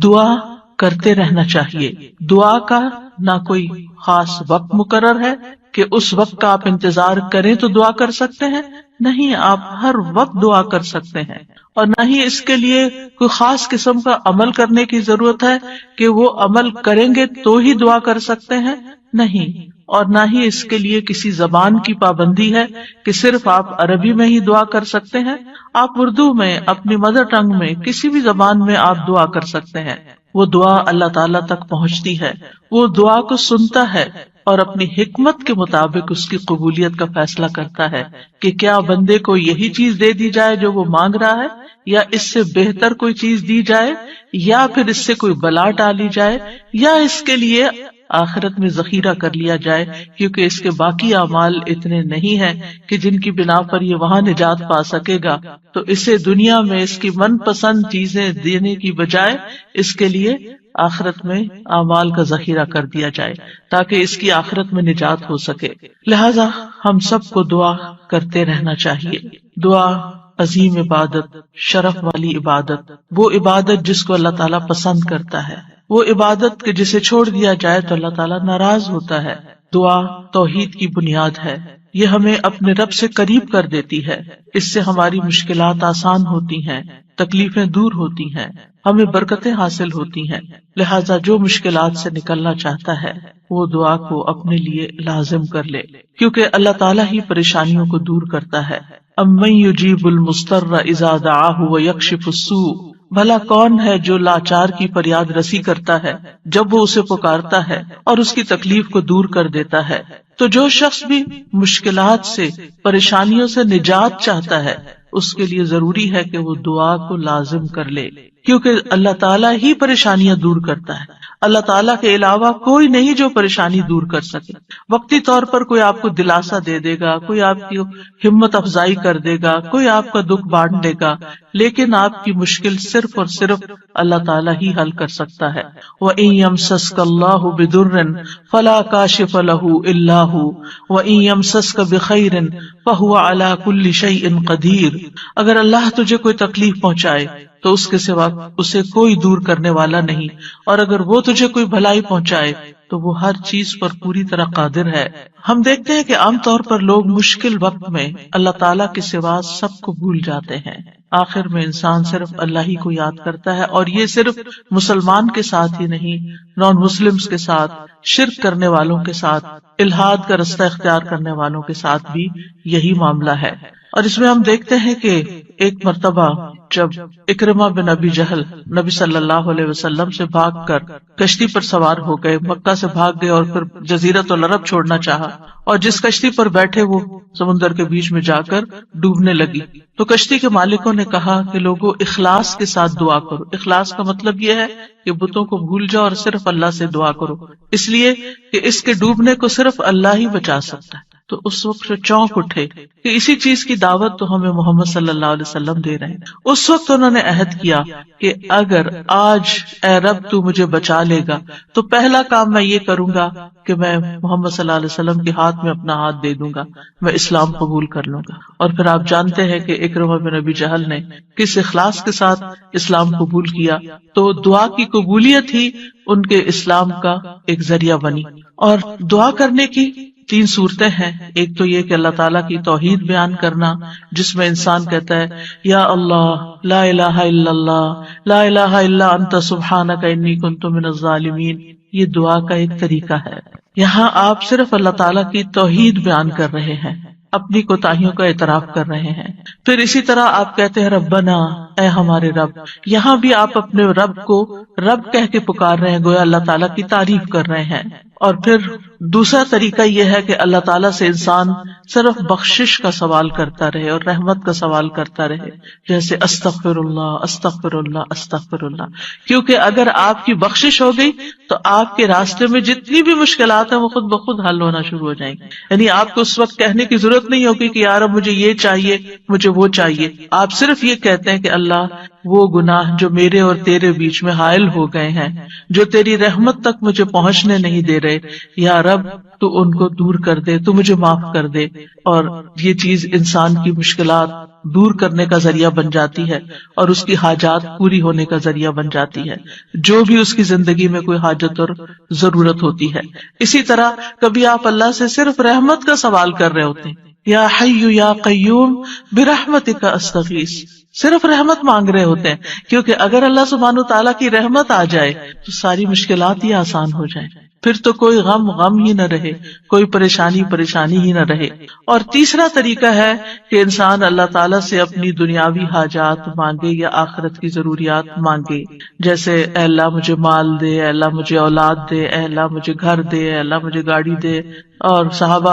دعا کرتے رہنا چاہیے. دعا کا نہ کوئی خاص وقت مقرر ہے کہ اس وقت کا آپ انتظار کریں تو دعا کر سکتے ہیں. نہیں، آپ ہر وقت دعا کر سکتے ہیں، اور نہ ہی اس کے لیے کوئی خاص قسم کا عمل کرنے کی ضرورت ہے کہ وہ عمل کریں گے تو ہی دعا کر سکتے ہیں. نہیں، اور نہ ہی اس کے لیے کسی زبان کی پابندی ہے کہ صرف آپ عربی میں ہی دعا کر سکتے ہیں. آپ اردو میں، اپنی مدر ٹنگ میں، کسی بھی زبان میں آپ دعا کر سکتے ہیں. وہ دعا اللہ تعالیٰ تک پہنچتی ہے، وہ دعا کو سنتا ہے اور اپنی حکمت کے مطابق اس کی قبولیت کا فیصلہ کرتا ہے کہ کیا بندے کو یہی چیز دے دی جائے جو وہ مانگ رہا ہے، یا اس سے بہتر کوئی چیز دی جائے، یا پھر اس سے کوئی بلا ٹالی جائے، یا اس کے لیے آخرت میں ذخیرہ کر لیا جائے، کیونکہ اس کے باقی اعمال اتنے نہیں ہیں کہ جن کی بنا پر یہ وہاں نجات پا سکے گا. تو اسے دنیا میں اس کی من پسند چیزیں دینے کی بجائے اس کے لیے آخرت میں اعمال کا ذخیرہ کر دیا جائے تاکہ اس کی آخرت میں نجات ہو سکے. لہذا ہم سب کو دعا کرتے رہنا چاہیے. دعا عظیم عبادت، شرف والی عبادت، وہ عبادت جس کو اللہ تعالیٰ پسند کرتا ہے، وہ عبادت کہ جسے چھوڑ دیا جائے تو اللہ تعالیٰ ناراض ہوتا ہے. دعا توحید کی بنیاد ہے. یہ ہمیں اپنے رب سے قریب کر دیتی ہے. اس سے ہماری مشکلات آسان ہوتی ہیں، تکلیفیں دور ہوتی ہیں، ہمیں برکتیں حاصل ہوتی ہیں. لہٰذا جو مشکلات سے نکلنا چاہتا ہے وہ دعا کو اپنے لیے لازم کر لے، کیونکہ اللہ تعالیٰ ہی پریشانیوں کو دور کرتا ہے. امن یجیب المضطر اذا دعاہ ویکشف السوء، بھلا کون ہے جو لاچار کی فریاد رسی کرتا ہے جب وہ اسے پکارتا ہے اور اس کی تکلیف کو دور کر دیتا ہے. تو جو شخص بھی مشکلات سے، پریشانیوں سے نجات چاہتا ہے اس کے لیے ضروری ہے کہ وہ دعا کو لازم کر لے، کیونکہ اللہ تعالیٰ ہی پریشانیاں دور کرتا ہے. اللہ تعالیٰ کے علاوہ کوئی نہیں جو پریشانی دور کر سکے. وقتی طور پر کوئی آپ کو دلاسا دے دے گا، کوئی آپ کی ہمت افزائی کر دے گا، کوئی آپ کا دکھ بانٹ دے گا، لیکن آپ کی مشکل صرف اور صرف اللہ تعالیٰ ہی حل کر سکتا ہے. وَإِن يَمْسَسْكَ اللَّهُ بِضُرٍّ فَلَا كَاشِفَ لَهُ إِلَّا هُوَ وَإِن يَمْسَسْكَ بِخَيْرٍ فَهُوَ عَلَى كُلِّ شَيْءٍ قَدِيرٌ. اگر اللہ تجھے کوئی تکلیف پہنچائے تو اس کے سوا اسے کوئی دور کرنے والا نہیں، اور اگر وہ تجھے کوئی بھلائی پہنچائے تو وہ ہر چیز پر پوری طرح قادر ہے. ہم دیکھتے ہیں کہ عام طور پر لوگ مشکل وقت میں اللہ تعالیٰ کے سوا سب کو بھول جاتے ہیں. آخر میں انسان صرف اللہ ہی کو یاد کرتا ہے، اور یہ صرف مسلمان کے ساتھ ہی نہیں، نان مسلمز کے ساتھ، شرک کرنے والوں کے ساتھ، الحاد کا رستہ اختیار کرنے والوں کے ساتھ بھی یہی معاملہ ہے. اور اس میں ہم دیکھتے ہیں کہ ایک مرتبہ جب اکرمہ بن ابی جہل نبی صلی اللہ علیہ وسلم سے بھاگ کر کشتی پر سوار ہو گئے، مکہ سے بھاگ گئے اور پھر جزیرۃ العرب چھوڑنا چاہا، اور جس کشتی پر بیٹھے وہ سمندر کے بیچ میں جا کر ڈوبنے لگی. تو کشتی کے مالکوں نے کہا کہ لوگوں اخلاص کے ساتھ دعا کرو. اخلاص کا مطلب یہ ہے کہ بتوں کو بھول جاؤ اور صرف اللہ سے دعا کرو، اس لیے کہ اس کے ڈوبنے کو صرف اللہ ہی بچا سکتا ہے. تو اس وقت چونک اٹھے کہ اسی چیز کی دعوت تو ہمیں محمد صلی اللہ علیہ وسلم دے رہے ہیں. اس وقت انہوں نے عہد کیا کہ اگر آج اے رب تو مجھے بچا لے گا تو پہلا کام میں یہ کروں گا کہ میں محمد صلی اللہ علیہ وسلم کے ہاتھ میں اپنا ہاتھ دے دوں گا، میں اسلام قبول کر لوں گا. اور پھر آپ جانتے ہیں کہ اکرمہ بن ابی جہل نے کس اخلاص کے ساتھ اسلام قبول کیا. تو دعا کی قبولیت ہی ان کے اسلام کا ایک ذریعہ بنی. اور دعا کرنے کی 3 صورتیں ہیں. ایک تو یہ کہ اللہ تعالیٰ کی توحید بیان کرنا، جس میں انسان کہتا ہے یا اللہ لا الہ الا اللہ لا الہ الا انت سبحانک انی کنت من الظالمین، یہ دعا کا ایک طریقہ ہے. یہاں آپ صرف اللہ تعالیٰ کی توحید بیان کر رہے ہیں، اپنی کوتاہیوں کا اعتراف کر رہے ہیں. پھر اسی طرح آپ کہتے ہیں ربنا، اے ہمارے رب. یہاں بھی آپ اپنے رب کو رب کہہ کے پکار رہے ہیں، گویا اللہ تعالیٰ کی تعریف کر رہے ہیں. اور پھر دوسرا طریقہ یہ ہے کہ اللہ تعالیٰ سے انسان صرف بخشش کا سوال کرتا رہے اور رحمت کا سوال کرتا رہے، جیسے استغفر اللہ استغفر اللہ استغفر اللہ. کیونکہ اگر آپ کی بخشش ہو گئی تو آپ کے راستے میں جتنی بھی مشکلات ہیں وہ خود بخود حل ہونا شروع ہو جائیں گی. یعنی آپ کو اس وقت کہنے کی ضرورت نہیں ہوگی کہ یار اب مجھے یہ چاہیے مجھے وہ چاہیے. آپ صرف یہ کہتے ہیں کہ اللہ وہ گناہ جو میرے اور تیرے بیچ میں حائل ہو گئے ہیں، جو تیری رحمت تک مجھے پہنچنے نہیں دے رہے، یا رب تو ان کو دور کر دے، تو مجھے معاف کر دے. اور یہ چیز انسان کی مشکلات دور کرنے کا ذریعہ بن جاتی ہے اور اس کی حاجات پوری ہونے کا ذریعہ بن جاتی ہے، جو بھی اس کی زندگی میں کوئی حاجت اور ضرورت ہوتی ہے. اسی طرح کبھی آپ اللہ سے صرف رحمت کا سوال کر رہے ہوتے ہیں، یا حی یا قیوم برحمتک استغیث، صرف رحمت مانگ رہے ہوتے ہیں. کیونکہ اگر اللہ سبحانہ وتعالیٰ کی رحمت آ جائے تو ساری مشکلات ہی آسان ہو جائیں، پھر تو کوئی غم ہی نہ رہے، کوئی پریشانی ہی نہ رہے. اور تیسرا طریقہ ہے کہ انسان اللہ تعالیٰ سے اپنی دنیاوی حاجات مانگے یا آخرت کی ضروریات مانگے، جیسے اے اللہ مجھے مال دے، اے اللہ مجھے اولاد دے، اے اللہ مجھے گھر دے، اے اللہ مجھے گاڑی دے. اور صحابہ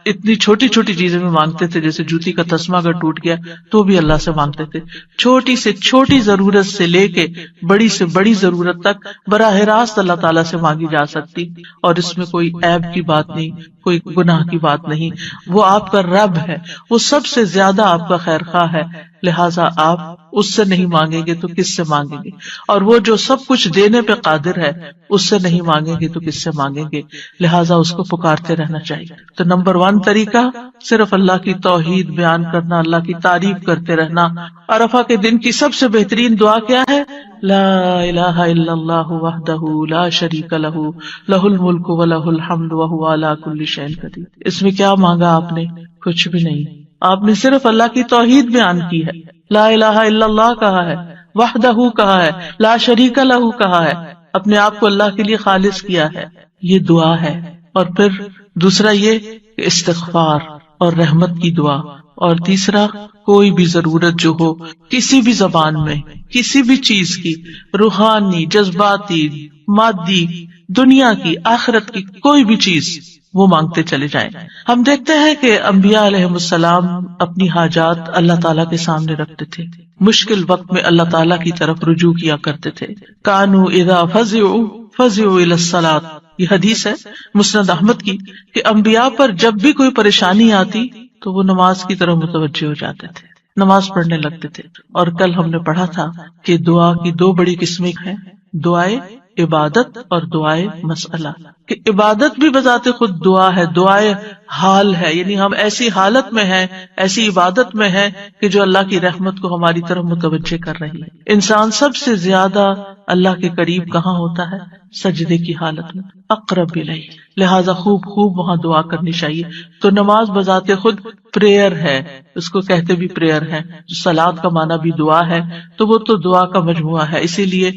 اتنی چھوٹی چھوٹی چیزیں بھی مانگتے تھے، جیسے جوتی کا تسمہ اگر ٹوٹ گیا تو بھی اللہ سے مانگتے تھے. چھوٹی سے چھوٹی ضرورت سے لے کے بڑی سے بڑی ضرورت تک براہ راست اللہ تعالیٰ سے مانگی جا سکتی، اور اس میں کوئی عیب کی بات نہیں، کوئی گناہ کی بات نہیں. وہ آپ کا رب ہے، وہ سب سے زیادہ آپ کا خیر خواہ ہے، لہٰذا آپ اس سے نہیں مانگیں گے تو کس سے مانگیں گے؟ اور وہ جو سب کچھ دینے پہ قادر ہے، اس سے نہیں مانگیں گے تو کس سے مانگیں گے؟ لہٰذا اس کو پکارتے رہنا چاہیے. تو نمبر 1 طریقہ صرف اللہ کی توحید بیان کرنا، اللہ کی تعریف کرتے رہنا. عرفہ کے دن کی سب سے بہترین دعا کیا ہے؟ لا الہ الا اللہ وحدہ لا شریک لہ لہ الملک ولہ الحمد وہو علی کل شیء قدیر. اس میں کیا مانگا آپ نے؟ کچھ بھی نہیں. آپ نے صرف اللہ کی توحید بیان کی ہے، لا الہ الا اللہ کہا ہے، وحدہ کہا ہے، لا شریک لہ کہا ہے، اپنے آپ کو اللہ کے لیے خالص کیا ہے. یہ دعا ہے. اور پھر دوسرا یہ کہ استغفار اور رحمت کی دعا. اور تیسرا کوئی بھی ضرورت جو ہو کسی بھی زبان میں، کسی بھی چیز کی، روحانی، جذباتی، مادی، دنیا کی، آخرت کی، کوئی بھی چیز وہ مانگتے چلے جائیں. ہم دیکھتے ہیں کہ انبیاء علیہم السلام اپنی حاجات اللہ تعالیٰ کے سامنے رکھتے تھے، مشکل وقت میں اللہ تعالیٰ کی طرف رجوع کیا کرتے تھے. کانوا اذا فزعوا الی الصلاۃ، یہ حدیث ہے مسند احمد کی، کہ انبیاء پر جب بھی کوئی پریشانی آتی تو وہ نماز کی طرف متوجہ ہو جاتے تھے، نماز پڑھنے لگتے تھے. اور کل ہم نے پڑھا تھا کہ دعا کی 2 بڑی قسمیں ہیں، دعائے عبادت اور دعائے مسئلہ. کہ عبادت بھی بذات خود دعا ہے، دعائے حال ہے، یعنی ہم ایسی حالت میں ہیں، ایسی عبادت میں ہیں کہ جو اللہ کی رحمت کو ہماری طرف متوجہ کر رہی ہے. انسان سب سے زیادہ اللہ کے قریب کہاں ہوتا ہے؟ سجدے کی حالت میں، اقرب الیہ. لہذا خوب وہاں دعا کرنی چاہیے. تو نماز بذات خود پریئر ہے، اس کو کہتے بھی پریئر ہے. صلاۃ کا معنی بھی دعا ہے، تو وہ تو دعا کا مجموعہ ہے. اسی لیے